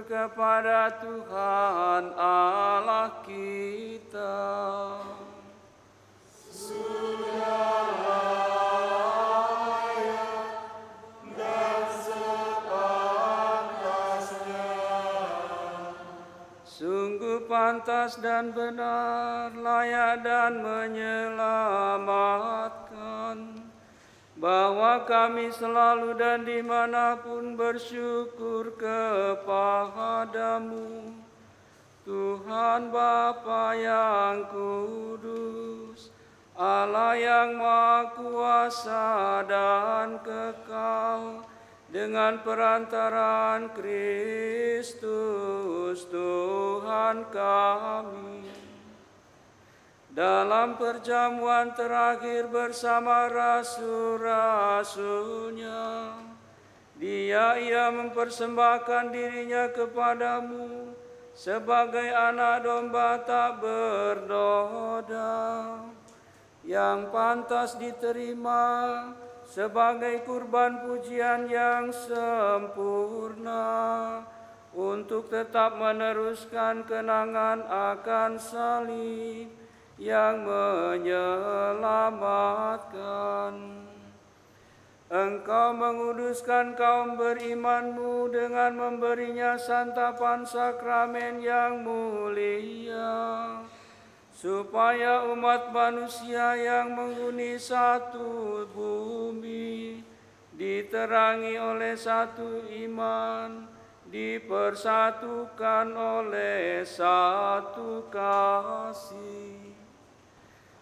Speaker 2: kepada Tuhan Allah kita.
Speaker 5: Sudah layak dan sepantasnya.
Speaker 2: Sungguh pantas dan benar, layak dan menyelamatkan, bahwa kami selalu dan dimanapun bersyukur kepadamu, Tuhan Bapa yang kudus, Allah yang Maha Kuasa dan kekal, dengan perantaraan Kristus Tuhan kami. Dalam perjamuan terakhir bersama rasul-rasulnya, ia mempersembahkan dirinya kepadamu sebagai anak domba tak bernoda, yang pantas diterima sebagai kurban pujian yang sempurna, untuk tetap meneruskan kenangan akan salib yang menyelamatkan. Engkau menguduskan kaum berimanmu dengan memberinya santapan sakramen yang mulia, supaya umat manusia yang menghuni satu bumi diterangi oleh satu iman, dipersatukan oleh satu kasih.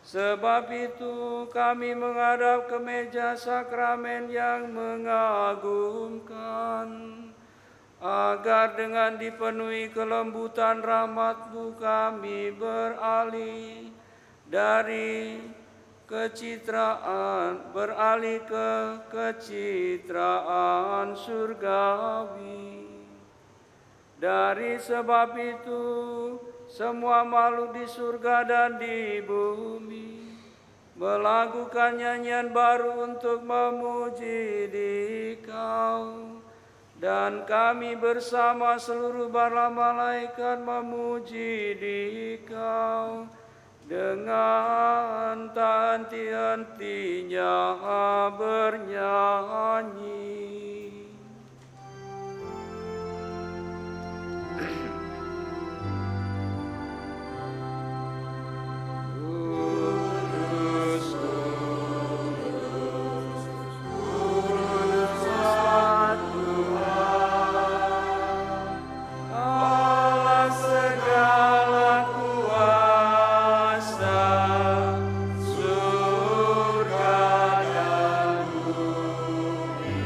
Speaker 2: Sebab itu kami menghadap ke meja sakramen yang mengagumkan, agar dengan dipenuhi kelembutan rahmat-Mu kami beralih ke kecitraan surgawi. Dari sebab itu, semua makhluk di surga dan di bumi melakukan nyanyian baru untuk memuji Dikau, dan kami bersama seluruh para malaikat memuji Dikau dengan tak henti-hentinya bernyanyi.
Speaker 5: Surga dan bumi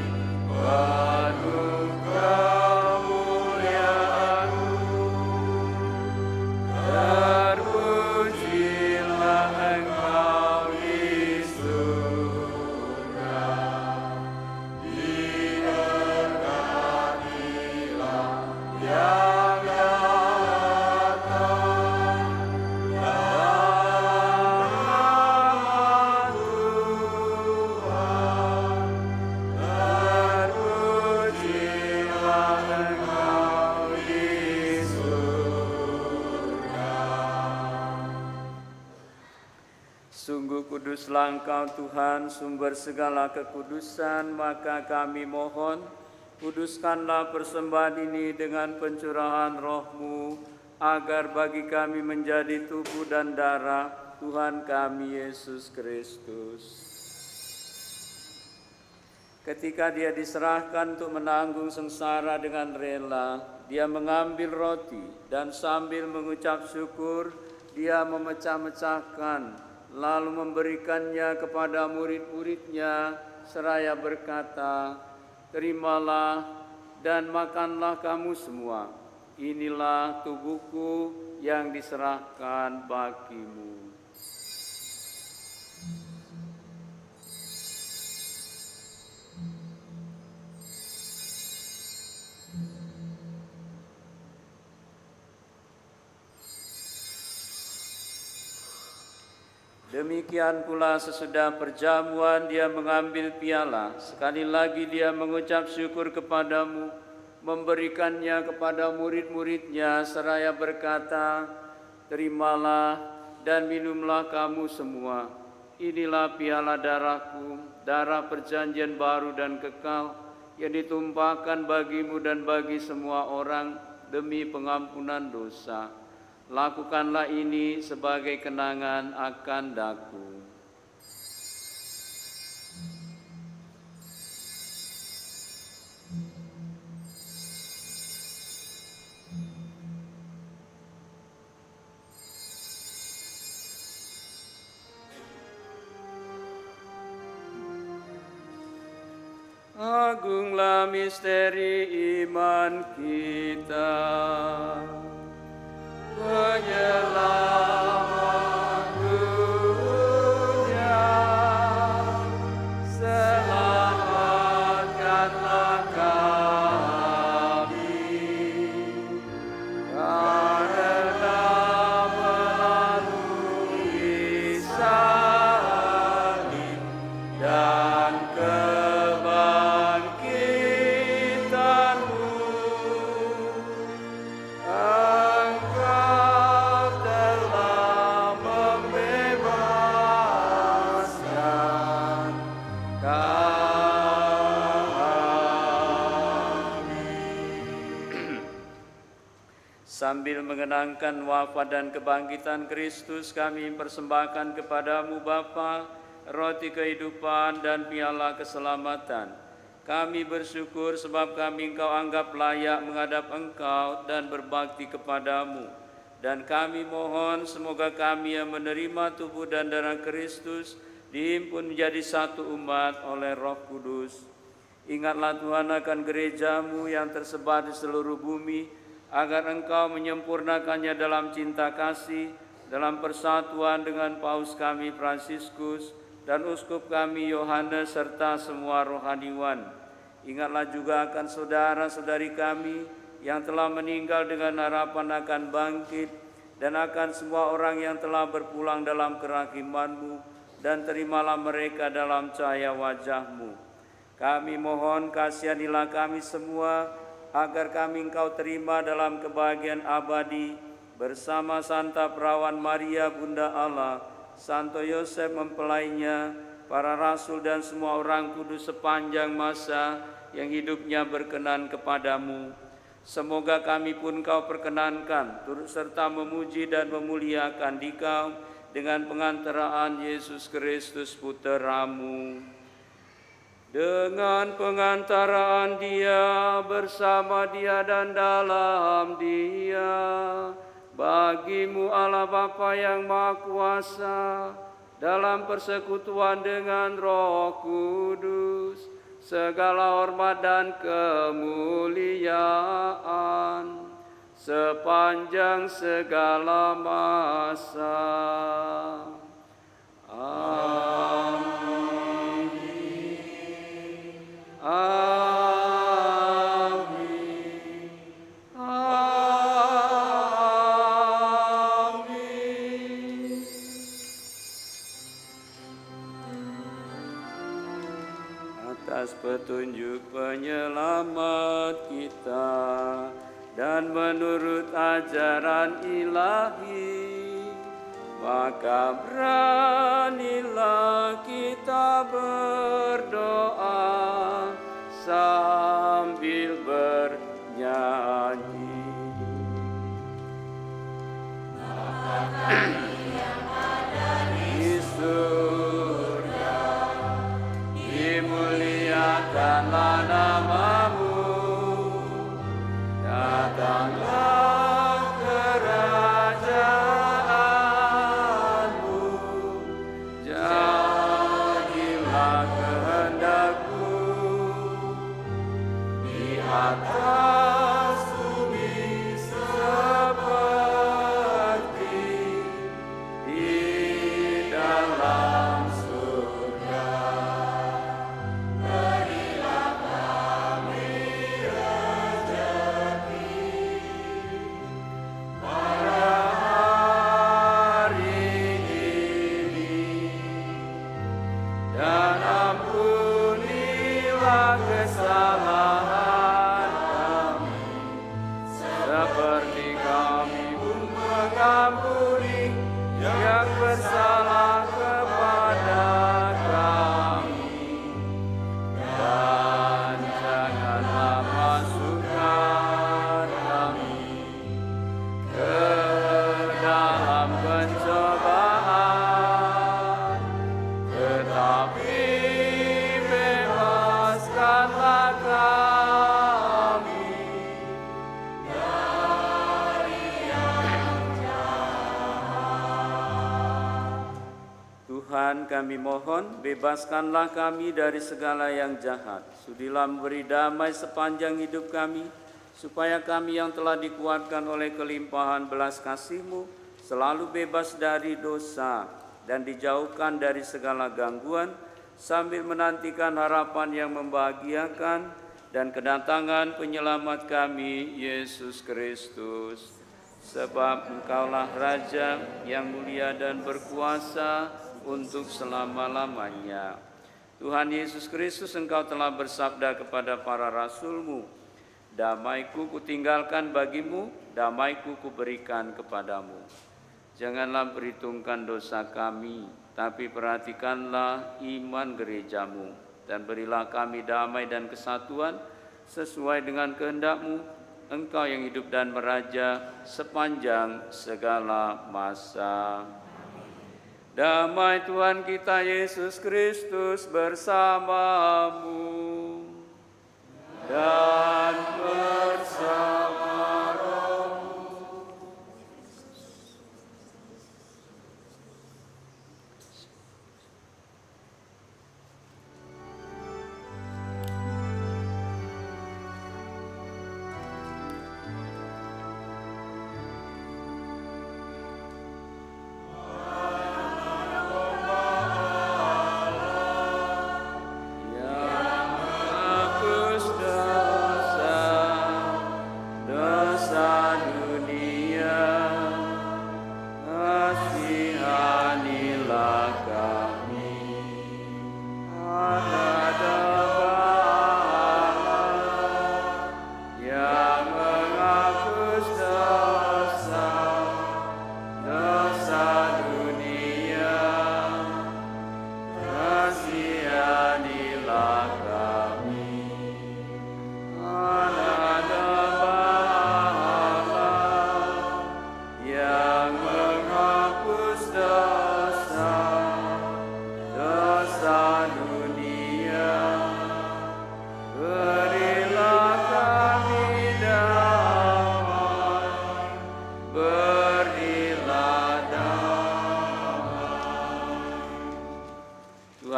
Speaker 2: Sungguh kuduslah Engkau Tuhan, sumber segala kekudusan, maka kami mohon, kuduskanlah persembahan ini dengan pencurahan roh-Mu, agar bagi kami menjadi tubuh dan darah Tuhan kami Yesus Kristus. Ketika Dia diserahkan untuk menanggung sengsara dengan rela, Dia mengambil roti dan sambil mengucap syukur, Dia memecah-mecahkan, lalu memberikannya kepada murid-murid-Nya seraya berkata, "Terimalah dan makanlah kamu semua. Inilah tubuhku yang diserahkan bagimu." Demikian pula sesudah perjamuan Dia mengambil piala, sekali lagi Dia mengucap syukur kepadamu, memberikannya kepada murid-murid-Nya seraya berkata, "Terimalah dan minumlah kamu semua. Inilah piala darahku, darah perjanjian baru dan kekal, yang ditumpahkan bagimu dan bagi semua orang demi pengampunan dosa. Lakukanlah ini sebagai kenangan akan Daku." Agunglah misteri iman kita. Penyelamat dunia, selamatkanlah kami, karena melalui salib dan kebangkitan-Mu, sambil mengenangkan wafat dan kebangkitan Kristus, kami persembahkan kepadamu Bapa, roti kehidupan dan piala keselamatan. Kami bersyukur sebab kami Engkau anggap layak menghadap Engkau dan berbakti kepadamu. Dan kami mohon semoga kami yang menerima tubuh dan darah Kristus dihimpun menjadi satu umat oleh Roh Kudus. Ingatlah Tuhan akan gereja-Mu yang tersebar di seluruh bumi, agar Engkau menyempurnakannya dalam cinta kasih, dalam persatuan dengan Paus kami Fransiskus dan Uskup kami Yohanes serta semua rohaniwan. Ingatlah juga akan saudara-saudari kami yang telah meninggal dengan harapan akan bangkit, dan akan semua orang yang telah berpulang dalam kerahiman-Mu, dan terimalah mereka dalam cahaya wajah-Mu. Kami mohon kasihanilah kami semua, agar kami Engkau terima dalam kebahagiaan abadi bersama Santa Perawan Maria Bunda Allah, Santo Yosef mempelainya, para rasul dan semua orang kudus sepanjang masa yang hidupnya berkenan kepadamu. Semoga kami pun Engkau perkenankan turut serta memuji dan memuliakan Dikau dengan pengantaraan Yesus Kristus Putra-Mu. Dengan pengantaraan Dia, bersama Dia dan dalam Dia, bagi-Mu Allah Bapa yang Maha Kuasa, dalam persekutuan dengan Roh Kudus, segala hormat dan kemuliaan sepanjang segala masa. Amin. Amin. Amin. Atas petunjuk penyelamat kita dan menurut ajaran ilahi, maka beranilah kita berdoa sambil bernyanyi. Di surga, dimuliakanlah nama-Mu, datanglah kerajaanmu, jadilah kehendak-Mu di atas bumi seperti di dalam surga. Berilah kami rezeki pada hari ini, dan ampunilah kesalahan kami, seperti kami pun mengampuni yang bersalah kepada kami. Dan janganlah masukkan kami ke dalam pencobaan, tetapi bebaskanlah kami dari yang jahat. Tuhan, kami mohon, bebaskanlah kami dari segala yang jahat. Sudilah memberi damai sepanjang hidup kami, supaya kami yang telah dikuatkan oleh kelimpahan belas kasih-Mu selalu bebas dari dosa dan dijauhkan dari segala gangguan, sambil menantikan harapan yang membahagiakan dan kedatangan penyelamat kami, Yesus Kristus. Sebab Engkaulah Raja yang mulia dan berkuasa untuk selama-lamanya. Tuhan Yesus Kristus, Engkau telah bersabda kepada para rasul-Mu, damai-Ku kutinggalkan bagimu, damai-Ku kuberikan kepadamu. Janganlah perhitungkan dosa kami, tapi perhatikanlah iman gereja-Mu, dan berilah kami damai dan kesatuan sesuai dengan kehendak-Mu, Engkau yang hidup dan meraja sepanjang segala masa. Damai Tuhan kita Yesus Kristus bersamamu dan bersama rohmu.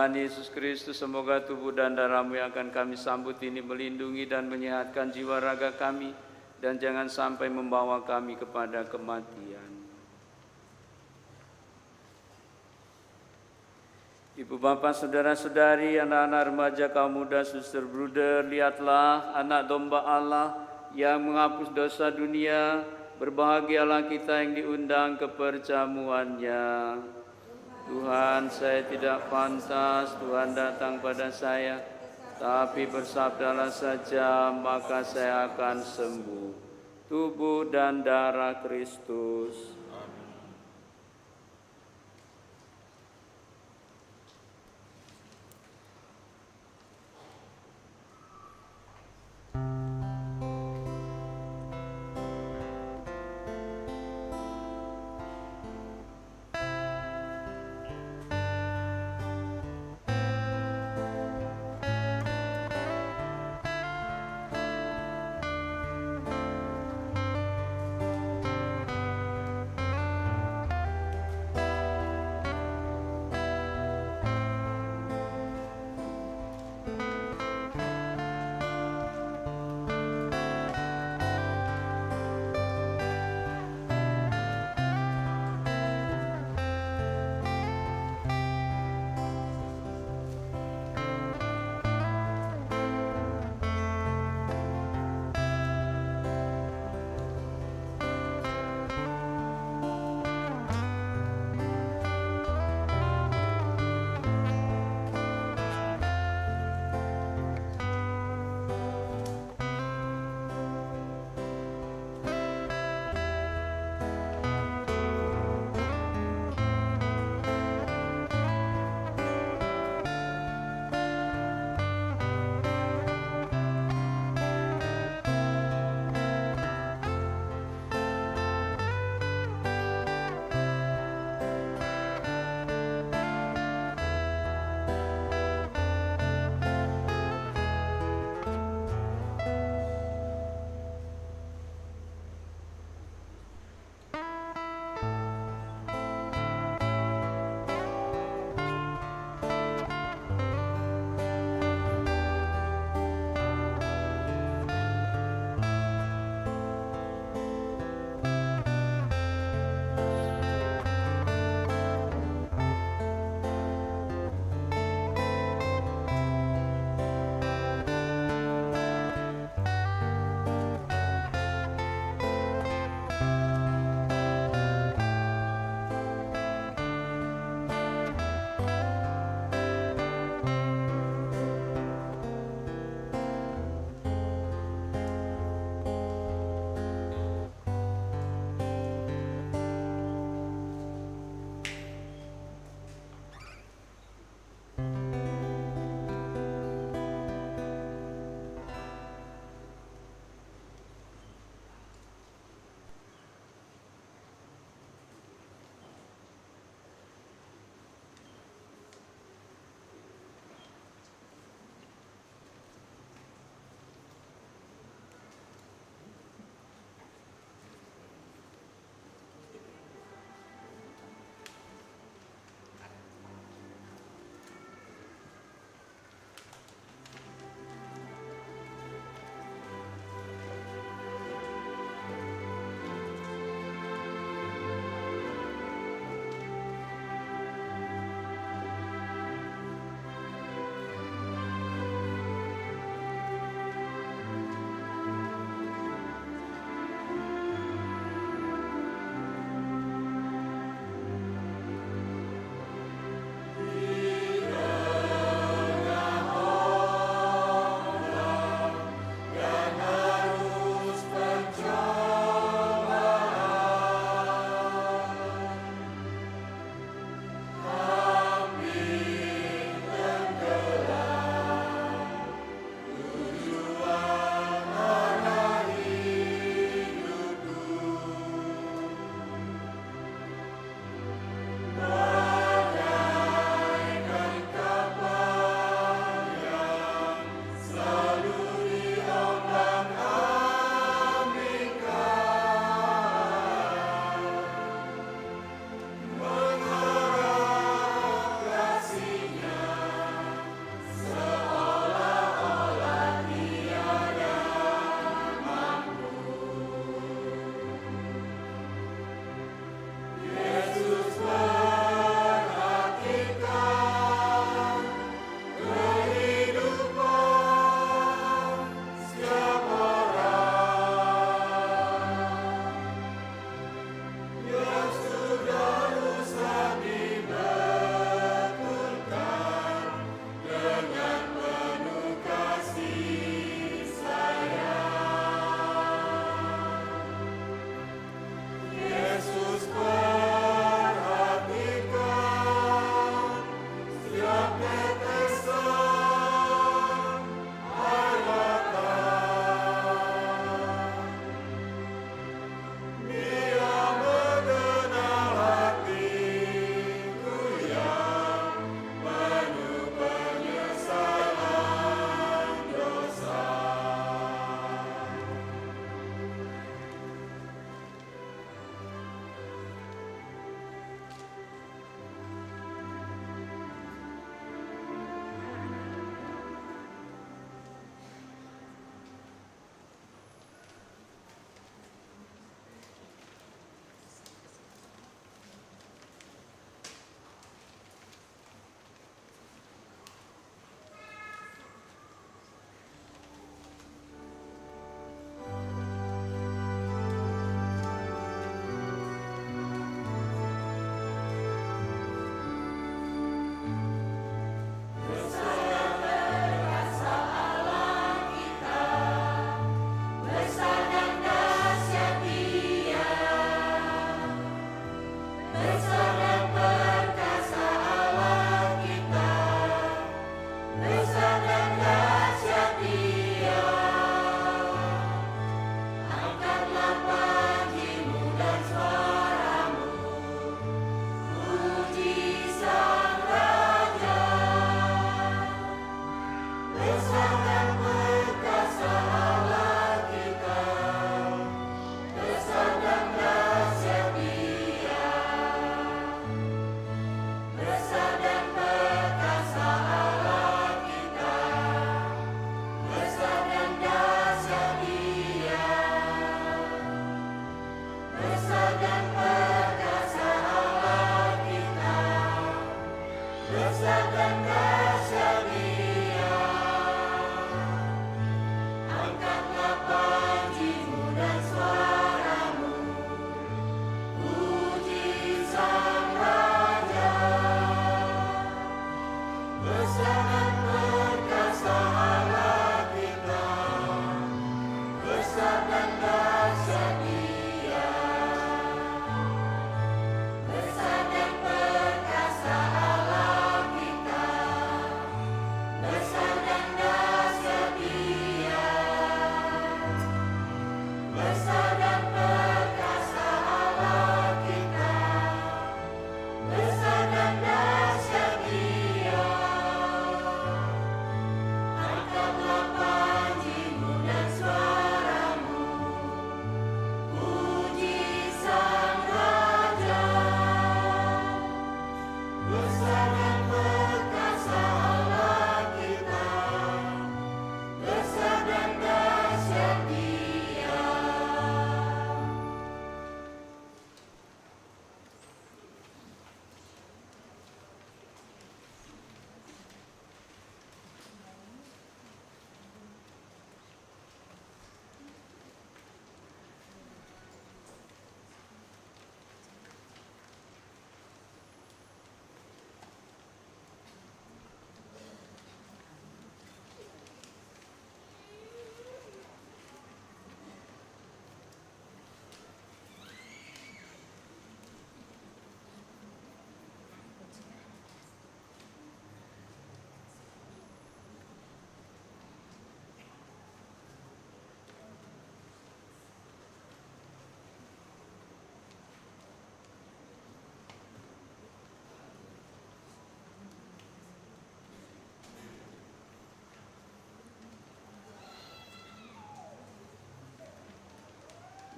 Speaker 2: Tuhan Yesus Kristus, semoga tubuh dan darah-Mu yang akan kami sambut ini melindungi dan menyehatkan jiwa raga kami, dan jangan sampai membawa kami kepada kematian. Ibu bapak, saudara-saudari, anak-anak remaja, kaum muda, suster bruder, lihatlah anak domba Allah yang menghapus dosa dunia. Berbahagialah kita yang diundang ke perjamuannya. Tuhan, saya tidak pantas Tuhan datang pada saya, tapi bersabdalah saja, maka saya akan sembuh. Tubuh dan darah Kristus.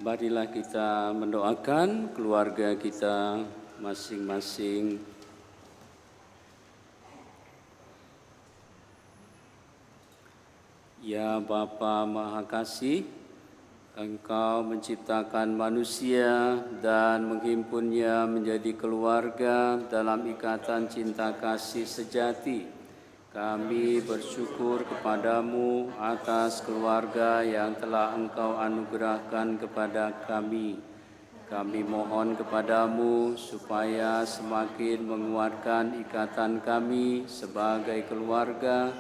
Speaker 2: Marilah kita mendoakan keluarga kita masing-masing. Ya Bapa Maha Kasih, Engkau menciptakan manusia dan menghimpunnya menjadi keluarga dalam ikatan cinta kasih sejati. Kami bersyukur kepadamu atas keluarga yang telah Engkau anugerahkan kepada kami. Kami mohon kepadamu supaya semakin menguatkan ikatan kami sebagai keluarga,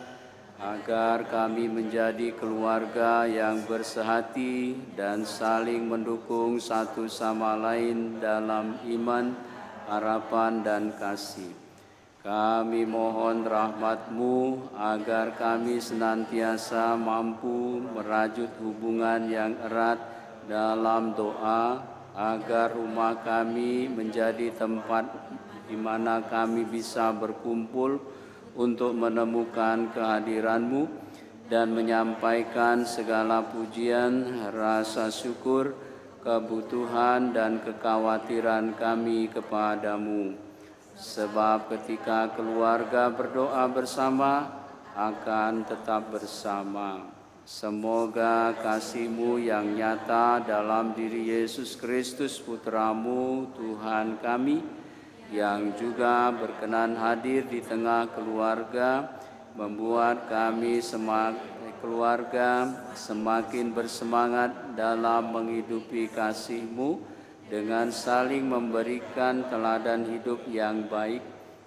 Speaker 2: agar kami menjadi keluarga yang bersehati dan saling mendukung satu sama lain dalam iman, harapan, dan kasih. Kami mohon rahmat-Mu agar kami senantiasa mampu merajut hubungan yang erat dalam doa, agar rumah kami menjadi tempat di mana kami bisa berkumpul untuk menemukan kehadiran-Mu dan menyampaikan segala pujian, rasa syukur, kebutuhan, dan kekhawatiran kami kepadamu. Sebab ketika keluarga berdoa bersama, akan tetap bersama. Semoga kasih-Mu yang nyata dalam diri Yesus Kristus Putra-Mu, Tuhan kami, yang juga berkenan hadir di tengah keluarga, membuat kami sebagai keluarga semakin bersemangat dalam menghidupi kasih-Mu, dengan saling memberikan teladan hidup yang baik,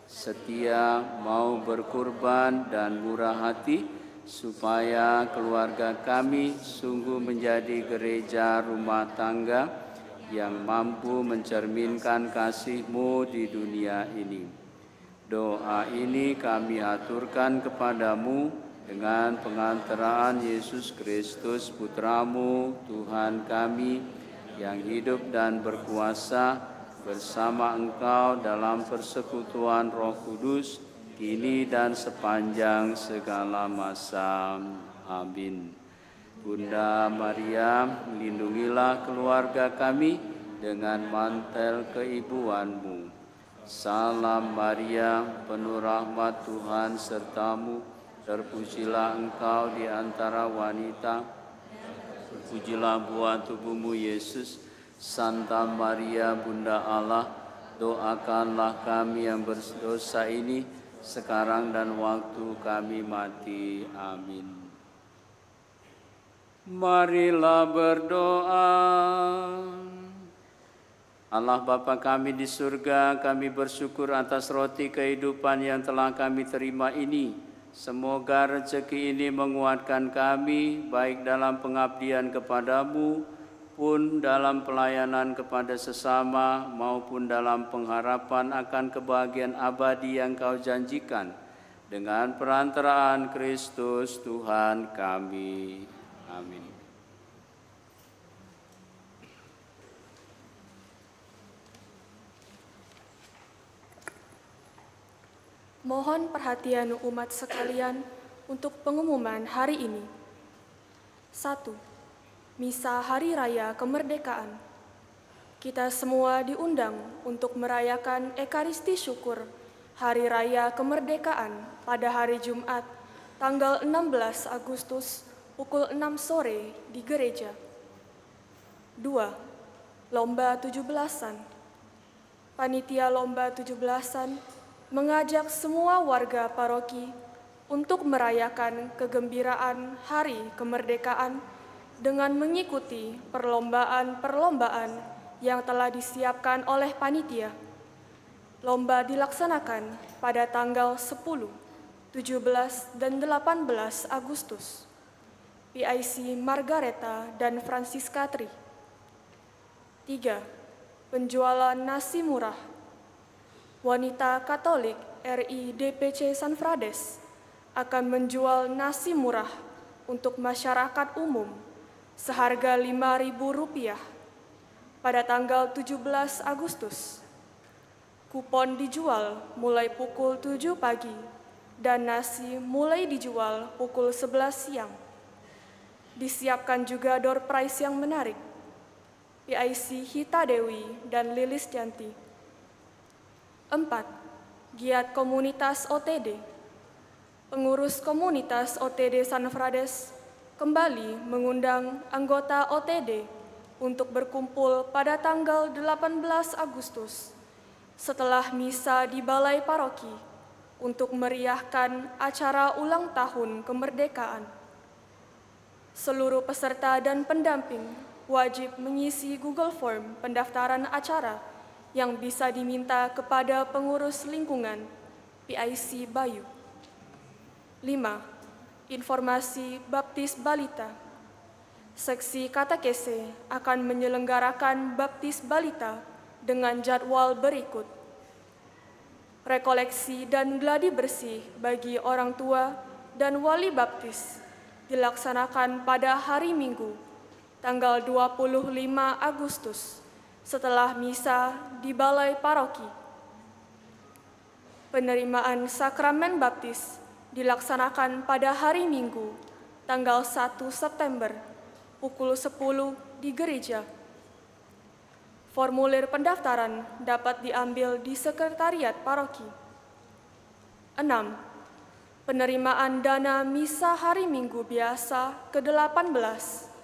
Speaker 2: setia, mau berkorban, dan murah hati, supaya keluarga kami sungguh menjadi gereja rumah tangga yang mampu mencerminkan kasih-Mu di dunia ini. Doa ini kami aturkan kepadamu dengan pengantaraan Yesus Kristus, Putra-Mu, Tuhan kami, yang hidup dan berkuasa bersama Engkau dalam persekutuan Roh Kudus, kini dan sepanjang segala masa. Amin. Bunda Maria, lindungilah keluarga kami dengan mantel keibuan-Mu. Salam Maria, penuh rahmat Tuhan serta-Mu, terpujilah Engkau di antara wanita, terpujilah buah tubuh-Mu Yesus. Santa Maria Bunda Allah, doakanlah kami yang berdosa ini sekarang dan waktu kami mati. Amin. Marilah berdoa. Allah Bapa kami di surga, kami bersyukur atas roti kehidupan yang telah kami terima ini. Semoga rezeki ini menguatkan kami, baik dalam pengabdian kepadamu, pun dalam pelayanan kepada sesama, maupun dalam pengharapan akan kebahagiaan abadi yang Kau janjikan. Dengan perantaraan Kristus Tuhan kami. Amin.
Speaker 4: Mohon perhatian umat sekalian untuk pengumuman hari ini. 1. Misa Hari Raya Kemerdekaan. Kita semua diundang untuk merayakan Ekaristi Syukur Hari Raya Kemerdekaan pada hari Jumat, tanggal 16 Agustus pukul 6 sore di gereja. 2. Lomba 17-an. Panitia Lomba 17-an mengajak semua warga paroki untuk merayakan kegembiraan Hari Kemerdekaan dengan mengikuti perlombaan-perlombaan yang telah disiapkan oleh panitia. Lomba dilaksanakan pada tanggal 10, 17, dan 18 Agustus. PIC Margareta dan Francisca Tri. 3. Penjualan nasi murah. Wanita Katolik RI DPC San Frades akan menjual nasi murah untuk masyarakat umum seharga Rp5.000 pada tanggal 17 Agustus. Kupon dijual mulai pukul 7 pagi dan nasi mulai dijual pukul 11 siang. Disiapkan juga door prize yang menarik. PIC Hita Dewi dan Lilis Janti. 4. Giat Komunitas OTD. Pengurus Komunitas OTD San Frades kembali mengundang anggota OTD untuk berkumpul pada tanggal 18 Agustus setelah misa di Balai Paroki untuk meriahkan acara ulang tahun kemerdekaan. Seluruh peserta dan pendamping wajib mengisi Google Form pendaftaran acara yang bisa diminta kepada pengurus lingkungan PIC Bayu. 5. Informasi baptis balita. Seksi katekese akan menyelenggarakan baptis balita dengan jadwal berikut. Rekoleksi dan gladi bersih bagi orang tua dan wali baptis dilaksanakan pada hari Minggu, tanggal 25 Agustus, setelah misa di Balai Paroki. Penerimaan sakramen baptis dilaksanakan pada hari Minggu, tanggal 1 September, pukul 10 di gereja. Formulir pendaftaran dapat diambil di sekretariat paroki. 6. Penerimaan dana misa hari Minggu biasa ke-18.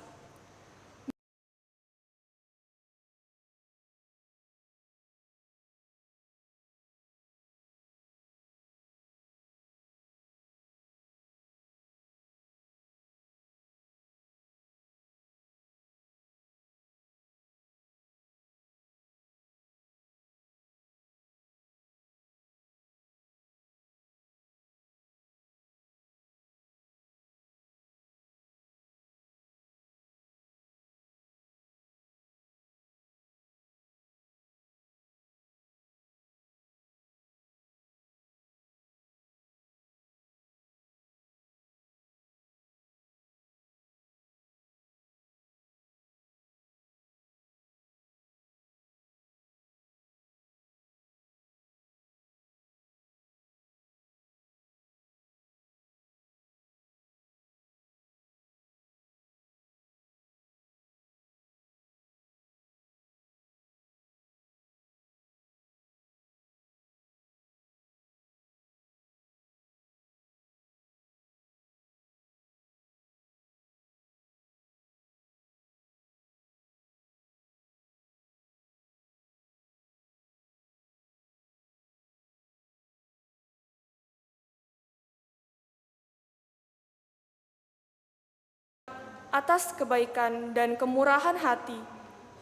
Speaker 4: Atas kebaikan dan kemurahan hati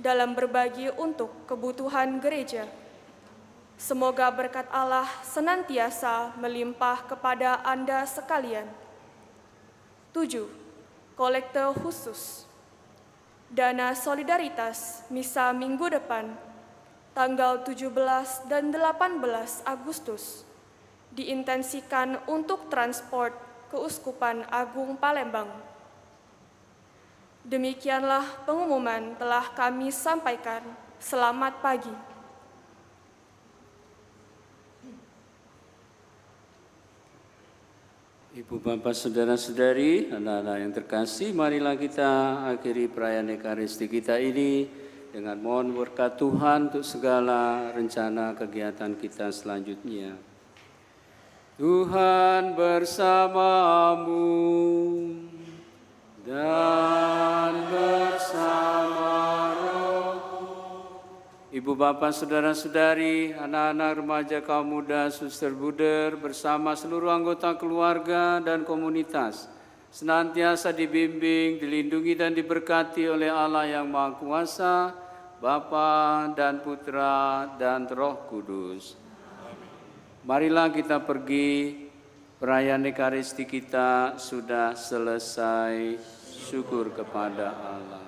Speaker 4: dalam berbagi untuk kebutuhan gereja. Semoga berkat Allah senantiasa melimpah kepada Anda sekalian. 7. Kolekte khusus. Dana solidaritas misa minggu depan, tanggal 17 dan 18 Agustus, diintensikan untuk transport Keuskupan Agung Palembang. Demikianlah pengumuman telah kami sampaikan. Selamat pagi.
Speaker 2: Ibu, Bapak, Saudara-saudari, anak-anak yang terkasih, marilah kita akhiri perayaan Ekaristi kita ini dengan mohon berkat Tuhan untuk segala rencana kegiatan kita selanjutnya. Tuhan bersamamu dan bersama rohmu. Ibu, Bapak, Saudara-saudari, anak-anak remaja, kaum muda, suster buder, bersama seluruh anggota keluarga dan komunitas, senantiasa dibimbing, dilindungi dan diberkati oleh Allah yang Maha Kuasa, Bapa dan Putra dan Roh Kudus. Marilah kita pergi, perayaan Ekaristi kita sudah selesai. Syukur kepada Allah.